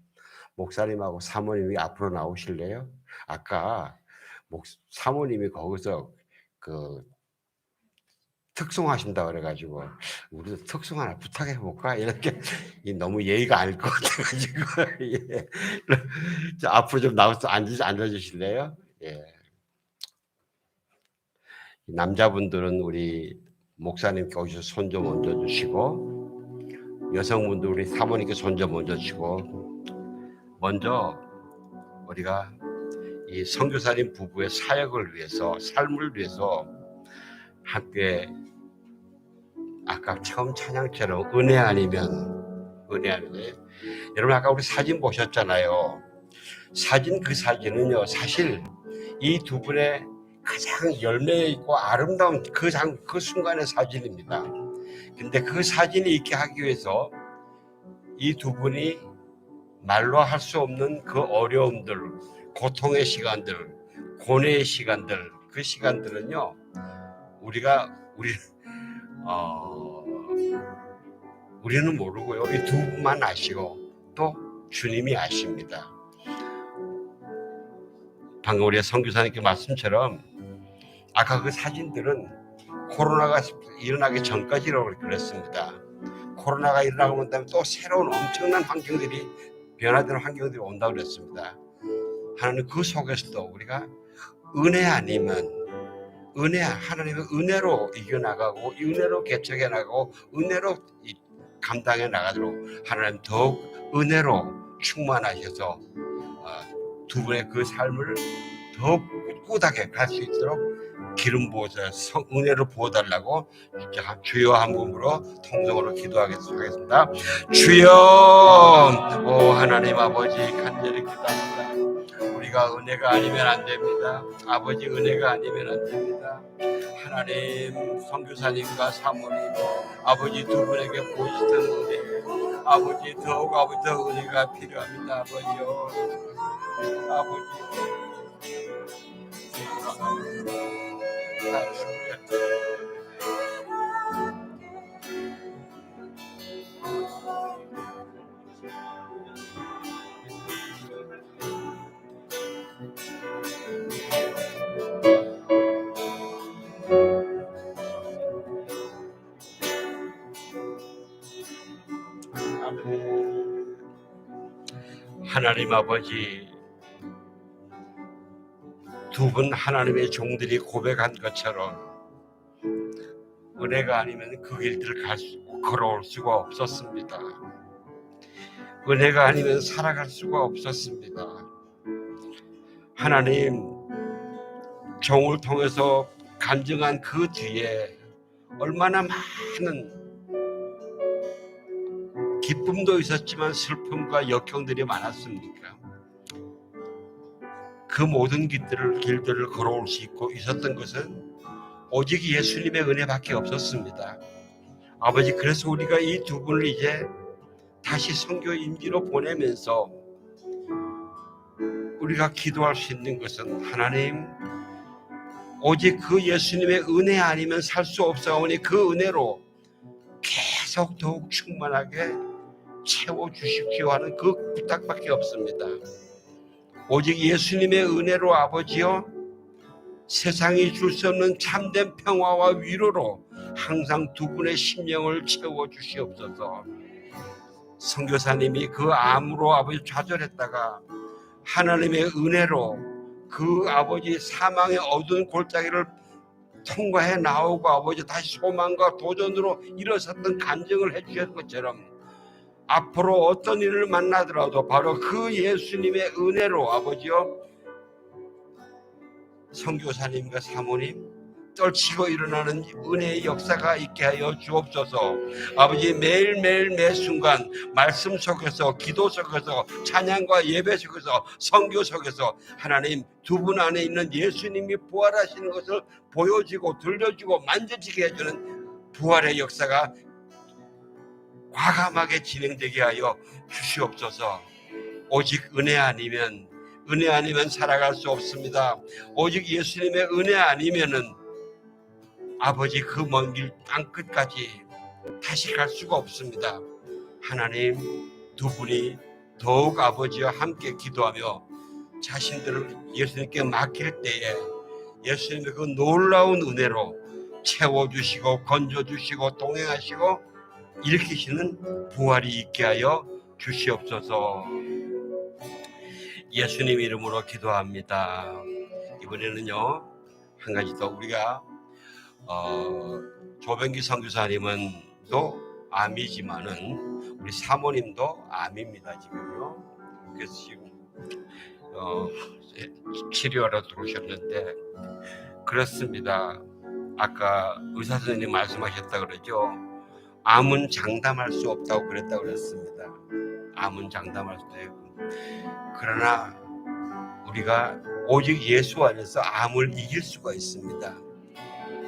목사님하고 사모님이 앞으로 나오실래요? 아까 사모님이 거기서 그 특송하신다 그래가지고 우리도 특송 하나 부탁해 볼까 이렇게 너무 예의가 아닐 것 같아가지고 예. 앞으로 좀 나와서 앉아주실래요? 예. 남자분들은 우리 목사님께 오셔서 손 좀 얹어주시고 여성분들 우리 사모님께 손 좀 얹어주시고 먼저 우리가 이 선교사님 부부의 사역을 위해서 삶을 위해서 함께 아까 처음 찬양처럼 은혜 아니면 여러분 아까 우리 사진 보셨잖아요. 그 사진은요 사실 이 두 분의 가장 열매 있고 아름다운 그 순간의 사진입니다. 근데 그 사진이 있게 하기 위해서 이 두 분이 말로 할 수 없는 그 어려움들, 고통의 시간들, 고뇌의 시간들, 그 시간들은요 우리는 모르고요. 이 두 분만 아시고 또 주님이 아십니다. 방금 우리 선교사님께 말씀처럼 아까 그 사진들은 코로나가 일어나기 전까지라고 그랬습니다. 코로나가 일어나고 난 다음에 또 새로운 엄청난 환경들이 변화되는 환경들이 온다고 그랬습니다. 하나님 그 속에서도 우리가 하나님의 은혜로 이겨나가고 은혜로 개척해 나가고 은혜로 감당해 나가도록 하나님 더욱 은혜로 충만하셔서 두 분의 그 삶을 더욱 꿋꿋하게 갈 수 있도록 기름 부어서 은혜로 부어달라고 주여 한 몸으로 통성으로 기도하겠습니다. 주여, 오 하나님 아버지 간절히 기도합니다. 우리가 은혜가 아니면 안 됩니다. 아버지 은혜가 아니면 안 됩니다. 하나님 선교사님과 사모님 아버지 두 분에게 보이시던 은혜 아버지 더욱 아버지 더 은혜가 필요합니다. 아버지요 아버지 하나님 아버지 두 분 하나님의 종들이 고백한 것처럼 은혜가 아니면 그 길들을 걸어올 수가 없었습니다. 은혜가 아니면 살아갈 수가 없었습니다. 하나님 종을 통해서 간증한 그 뒤에 얼마나 많은 기쁨도 있었지만 슬픔과 역경들이 많았습니까? 그 모든 길들을 걸어올 수 있었던 것은 오직 예수님의 은혜밖에 없었습니다. 아버지 그래서 우리가 이 두 분을 이제 다시 선교 임지로 보내면서 우리가 기도할 수 있는 것은 하나님 오직 그 예수님의 은혜 아니면 살 수 없사오니 그 은혜로 계속 더욱 충만하게 채워주십시오 하는 그 부탁밖에 없습니다. 오직 예수님의 은혜로 아버지여 세상이 줄 수 없는 참된 평화와 위로로 항상 두 분의 심령을 채워주시옵소서. 선교사님이 그 암으로 아버지 좌절했다가 하나님의 은혜로 그 아버지 사망의 어두운 골짜기를 통과해 나오고 아버지 다시 소망과 도전으로 일어섰던 간증을 해주셨던 것처럼 앞으로 어떤 일을 만나더라도 바로 그 예수님의 은혜로 아버지요 선교사님과 사모님 떨치고 일어나는 은혜의 역사가 있게 하여 주옵소서. 아버지 매일매일 매순간 말씀 속에서 기도 속에서 찬양과 예배 속에서 선교 속에서 하나님 두 분 안에 있는 예수님이 부활하시는 것을 보여주고 들려주고 만져지게 해주는 부활의 역사가 과감하게 진행되게 하여 주시옵소서. 오직 은혜 아니면 살아갈 수 없습니다. 오직 예수님의 은혜 아니면은 아버지 그 먼 길 땅끝까지 다시 갈 수가 없습니다. 하나님 두 분이 더욱 아버지와 함께 기도하며 자신들을 예수님께 맡길 때에 예수님의 그 놀라운 은혜로 채워주시고 건져주시고 동행하시고 일으키시는 부활이 있게 하여 주시옵소서. 예수님 이름으로 기도합니다. 이번에는요 한 가지 더 우리가 조병기 선교사님은 또 암이지만은 우리 사모님도 암입니다 지금요. 그래서 지금 치료하러 들어오셨는데 그렇습니다. 아까 의사 선생님 말씀하셨다 그러죠. 암은 장담할 수 없다고 그랬다고 그랬습니다. 암은 장담할 수 없고, 그러나 우리가 오직 예수 안에서 암을 이길 수가 있습니다.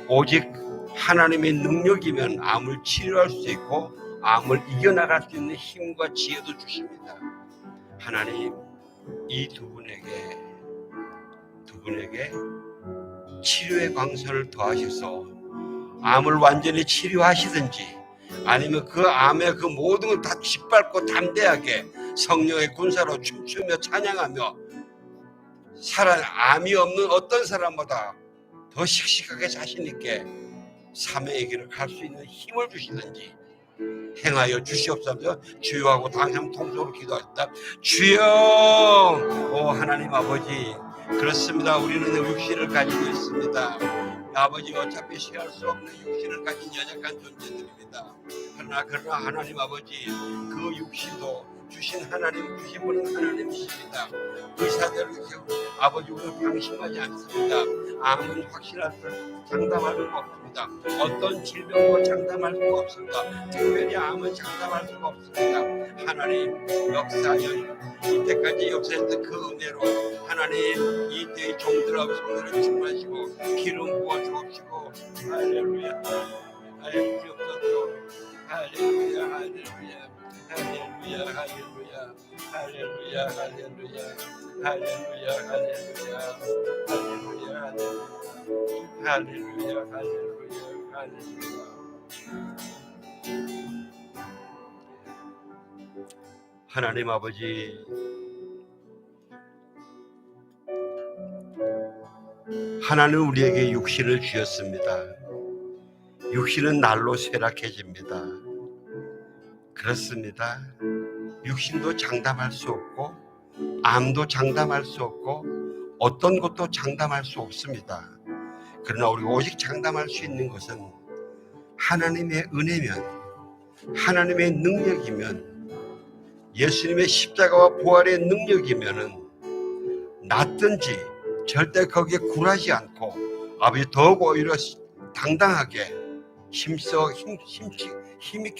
오직 하나님의 능력이면 암을 치료할 수 있고 암을 이겨나갈 수 있는 힘과 지혜도 주십니다. 하나님, 이 두 분에게 치료의 광선을 더하셔서 암을 완전히 치료하시든지, 아니면 그 암의 그 모든 걸 다 짓밟고 담대하게 성령의 군사로 춤추며 찬양하며 암이 없는 어떤 사람보다 더 씩씩하게 자신 있게 사명의 길을 갈 수 있는 힘을 주시든지 행하여 주시옵소서. 주여하고 다시 한번 통성으로 기도하셨다. 주여! 오 하나님 아버지, 그렇습니다. 우리는 육신을 가지고 있습니다. 아버지, 어차피 쇠할 수 없는 육신을 가진 연약한 존재들입니다. 그러나 하나님 아버지, 그 육신도 주신 분은 하나님이십니다. 의사들 아버지, 우리는 방심하지 않습니다. 암은 확실할 수 장담할 수가 없습니다. 어떤 질병도 장담할 수가 없습니다. 특별히 암은 장담할 수가 없습니다. 하나님 역사여, 이때까지 역사했던 그 은혜로 하나님 이때의 종들하고 성들을 충만하시고 기름 부어 주옵시고, 할렐루야, 할렐루야, 할렐루야, 할렐루야, 할렐루야, 할렐루야, 할렐루야, 할렐루야, 할렐루야, 할렐루야, 할렐루야, 할렐루야, 할렐루야. 하나님 아버지, 하나는 우리에게 육신을 주셨습니다. 육신은 날로 쇠락해집니다. 그렇습니다. 육신도 장담할 수 없고 암도 장담할 수 없고 어떤 것도 장담할 수 없습니다. 그러나 우리가 오직 장담할 수 있는 것은 하나님의 은혜면, 하나님의 능력이면, 예수님의 십자가와 부활의 능력이면은 낫든지 절대 거기에 굴하지 않고 아버지 더욱 오히려 당당하게 힘있게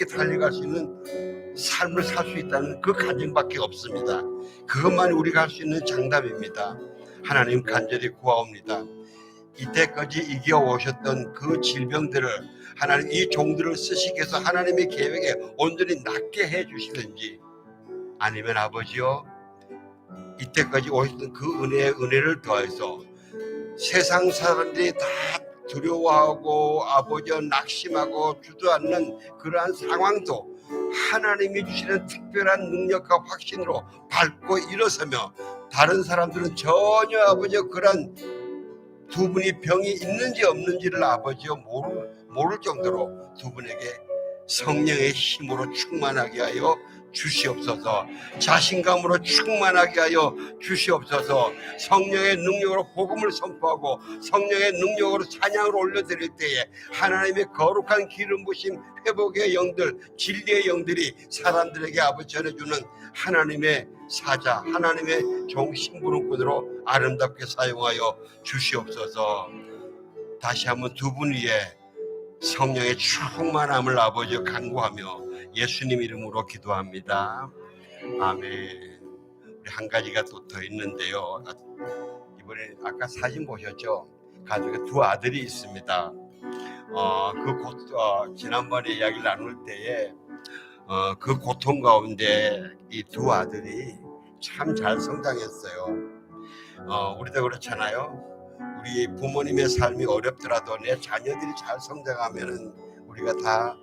달려갈 수 있는 삶을 살 수 있다는 그 간증밖에 없습니다. 그것만이 우리가 할 수 있는 장담입니다. 하나님 간절히 구하옵니다. 이때까지 이겨오셨던 그 질병들을 하나님 이 종들을 쓰시기 위해서 하나님의 계획에 온전히 낫게 해주시든지, 아니면 아버지요, 이때까지 오셨던 그 은혜를 더해서 세상 사람들이 다 두려워하고 아버지와 낙심하고 주저앉는 그러한 상황도 하나님이 주시는 특별한 능력과 확신으로 밟고 일어서며, 다른 사람들은 전혀 아버지와 그런 두 분이 병이 있는지 없는지를 아버지와 모를 정도로 두 분에게 성령의 힘으로 충만하게 하여 주시옵소서. 자신감으로 충만하게 하여 주시옵소서. 성령의 능력으로 복음을 선포하고 성령의 능력으로 찬양을 올려드릴 때에 하나님의 거룩한 기름 부심, 회복의 영들, 진리의 영들이 사람들에게 아버지 전해주는 하나님의 사자, 하나님의 종 심부름꾼으로 아름답게 사용하여 주시옵소서. 다시 한번 두 분 위에 성령의 충만함을 아버지 간구하며 예수님 이름으로 기도합니다. 아멘. 우리 한 가지가 또 더 있는데요. 이번에 아까 사진 보셨죠? 가족에 두 아들이 있습니다. 지난번에 이야기를 나눌 때에 그 고통 가운데 이 두 아들이 참 잘 성장했어요. 우리도 그렇잖아요. 우리 부모님의 삶이 어렵더라도 내 자녀들이 잘 성장하면은 우리가 다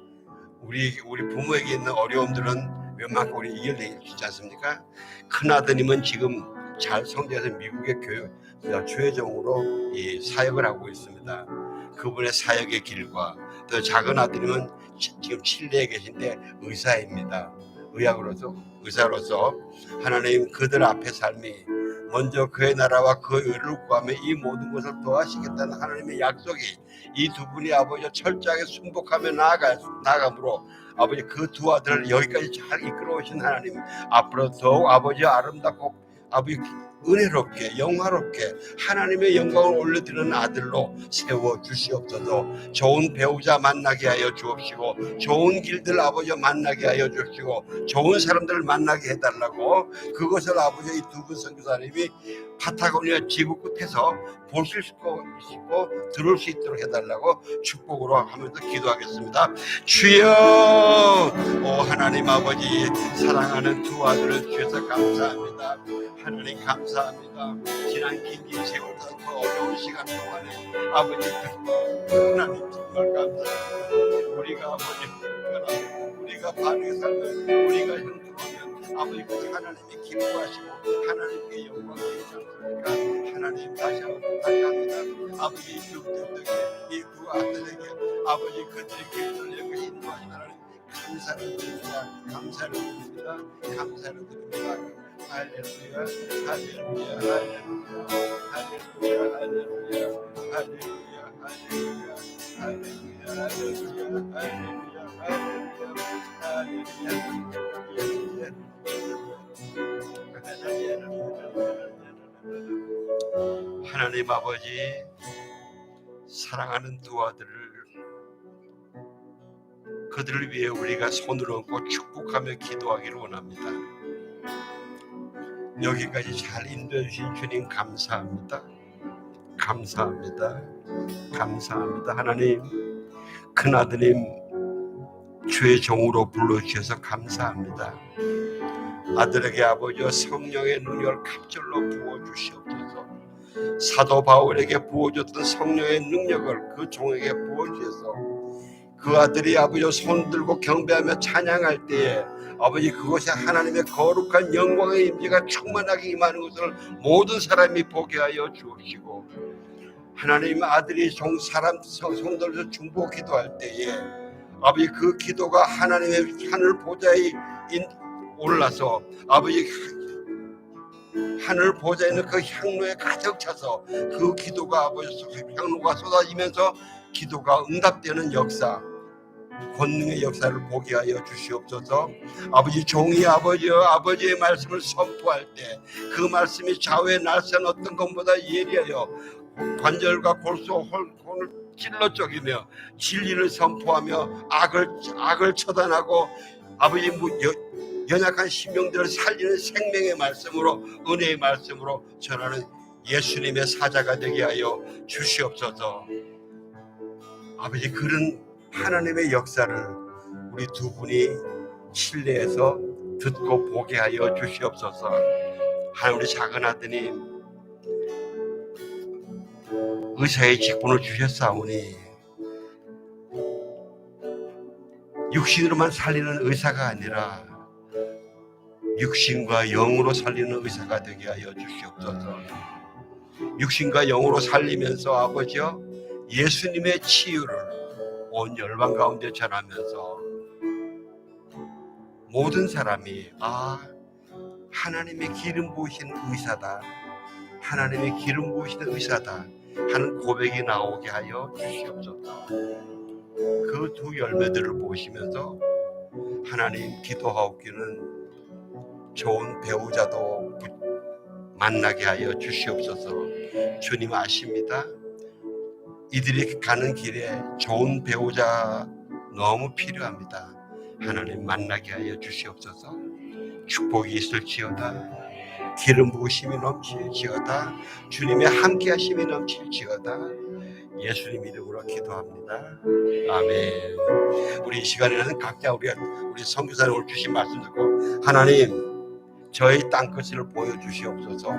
우리 부모에게 있는 어려움들은 웬만큼 우리 이겨낼 수 있지 않습니까? 큰 아드님은 지금 잘 성장해서 미국의 주회종으로 이 사역을 하고 있습니다. 그분의 사역의 길과 또 작은 아드님은 지금 칠레에 계신데 의사입니다. 의사로서 하나님 그들 앞에 삶이 먼저 그의 나라와 그 의를 구하며 이 모든 것을 도와주시겠다는 하나님의 약속이 이 두 분이 아버지와 철저하게 순복하며 나아감으로 아버지 그 두 아들을 여기까지 잘 이끌어 오신 하나님, 앞으로 더욱 아버지와 아름답고 아버지 은혜롭게 영화롭게 하나님의 영광을 올려드리는 아들로 세워주시옵소서. 좋은 배우자 만나게 하여 주옵시고 좋은 길들 아버지 만나게 하여 주시고 좋은 사람들을 만나게 해달라고, 그것을 아버지 이 두 분 선교사님이 파타고니아 지구 끝에서 보실 수 있고 들을 수 있도록 해달라고 축복으로 하면서 기도하겠습니다. 주여, 오 하나님 아버지, 사랑하는 두 아들을 주셔서 감사합니다. 하나님 감사합니다. 지난 긴 세월과 그 어려운 시간 동안에 아버지 하나님 정말 감사합니다. 우리가 아버지 특별하고 우리가 바르게 살면 우리가 형통하면 아버지 그 하나님이 기뻐하시고 하나님께 영광이 있지 않습니까? 하나님 다시 한번 부탁합니다. 아버지 이 두 아들에게 아버지 그들의 길을 여기 인도하신 하나님 감사를 드립니다. 감사를 드립니다. 감사를 드립니다. 할렐루야, 할렐루야, 할렐루야, 할렐루야, 할렐루야, 할렐루야, 할렐루야, 할렐루야, 할렐루야, 할렐루야. 하나님 아버지, 사랑하는 두 아들을 그들을 위해 우리가 손을 얹고 축복하며 기도하기를 원합니다. 여기까지 잘 인도해 주신 주님 감사합니다. 감사합니다. 감사합니다. 하나님, 큰아드님 주의 종으로 불러주셔서 감사합니다. 아들에게 아버지 성령의 능력을 갑절로 부어주시옵소서. 사도 바울에게 부어줬던 성령의 능력을 그 종에게 부어주셔서 그 아들이 아버지 손 들고 경배하며 찬양할 때에 아버지 그것이 하나님의 거룩한 영광의 임재가 충만하게 임하는 것을 모든 사람이 보게 하여 주옵시고, 하나님 아들이 손들어서 중보 기도할 때에 아버지 그 기도가 하나님의 하늘 보좌에 올라서 아버지 하늘 보좌에 있는 그 향로에 가득 차서 그 기도가 아버지 향로가 쏟아지면서 기도가 응답되는 역사, 권능의 역사를 보게 하여 주시옵소서. 아버지 종이 아버지의 말씀을 선포할 때 그 말씀이 좌우에 날선 어떤 것보다 예리하여 관절과 골수 혼을 찔러 쪼개며 진리를 선포하며 악을 처단하고 아버지 연약한 심령들을 살리는 생명의 말씀으로, 은혜의 말씀으로 전하는 예수님의 사자가 되게 하여 주시옵소서. 아버지 그런 하나님의 역사를 우리 두 분이 신뢰해서 듣고 보게 하여 주시옵소서. 하나님, 우리 작은 아드님 의사의 직분을 주셨사오니 육신으로만 살리는 의사가 아니라 육신과 영으로 살리는 의사가 되게 하여 주시옵소서. 육신과 영으로 살리면서 아버지여 예수님의 치유를 온 열방 가운데 전하면서 모든 사람이 하나님의 기름 부으신 의사다, 하나님의 기름 부으신 의사다 하는 고백이 나오게 하여 주시옵소서. 그 두 열매들을 보시면서 하나님, 기도하옵기는 좋은 배우자도 만나게 하여 주시옵소서. 주님 아십니다. 이들이 가는 길에 좋은 배우자 너무 필요합니다. 하나님 만나게 하여 주시옵소서. 축복이 있을지어다. 기름 부으심이 넘칠지어다. 주님의 함께하심이 넘칠지어다. 예수님 이름으로 기도합니다. 아멘. 우리 이 시간에는 각자 우리 선교사님 오늘 주신 말씀 듣고 하나님 저희 땅끝을 보여주시옵소서.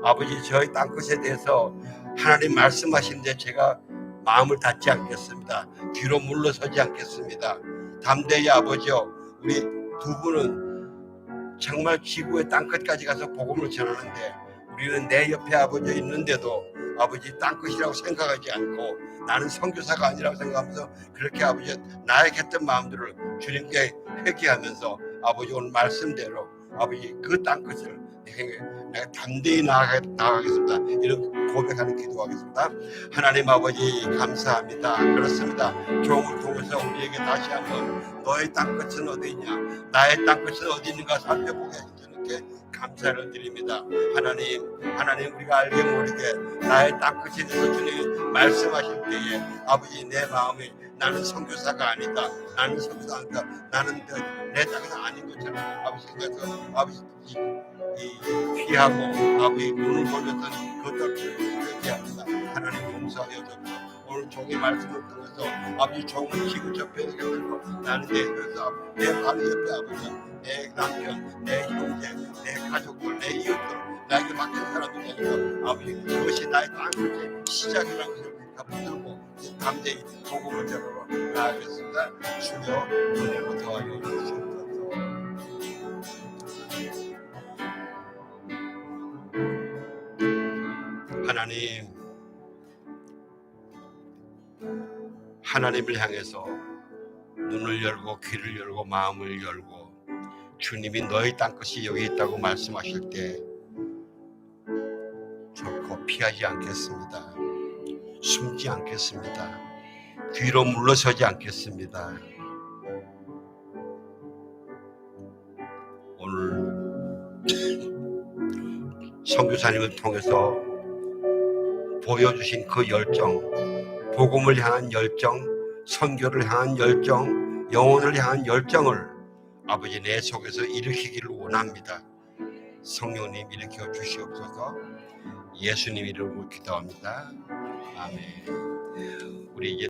아버지 저희 땅끝에 대해서 하나님 말씀하시는데 제가 마음을 닫지 않겠습니다. 뒤로 물러서지 않겠습니다. 담대히 아버지요, 우리 두 분은 정말 지구의 땅끝까지 가서 복음을 전하는데 우리는 내 옆에 아버지 있는데도 아버지 땅끝이라고 생각하지 않고 나는 선교사가 아니라고 생각하면서 그렇게 아버지 나에게 했던 마음들을 주님께 회개하면서 아버지 오늘 말씀대로 아버지 그 땅끝을 내가 담대히 나아가겠습니다. 이런 고백하는 기도하겠습니다. 하나님 아버지 감사합니다. 그렇습니다. 종을 통해서 우리에게 다시 한번 너의 땅끝은 어디 있냐, 나의 땅끝은 어디 있는가 살펴보게 해주는 게 감사합니다. 감사를 드립니다. 하나님 우리가 알게 모르게 나의 땅끝에 대해서 주님이 말씀하실 때에 아버지 내 마음에 나는 선교사가 아니다. 나는 선교사 아니다. 나는 내 땅은 아닌 것처럼 아버지 생각해서 아버지 피하고 아버지 눈을 돌렸던 그 땅을 회개합니다. 하나님 용서하여 주옵소서. 오늘 종의 말씀을 통해서 아버지 종을 지구 저편에 들고 나는 내 회사 내 바로 옆에 아버지 내 남편 내 형제 내 가족들 내 이웃들 나에게 맡긴 사람들 되니까 아버지 그것이 나의 땅끝의 시작이라는 것을 다 붙들고 감사히 복음을 전하러 나아가겠습니다. 주여 은혜로 더하여 주시옵소서. 하나님을 향해서 눈을 열고 귀를 열고 마음을 열고 주님이 너의 땅끝이 여기 있다고 말씀하실 때 결코 피하지 않겠습니다. 숨지 않겠습니다. 뒤로 물러서지 않겠습니다. 오늘 선교사님을 통해서 보여주신 그 열정, 복음을 향한 열정, 선교를 향한 열정, 영혼을 향한 열정을 아버지 내 속에서 일으키기를 원합니다. 성령님 일으켜 주시옵소서. 예수님 이름으로 기도합니다. 아멘. 우리 이제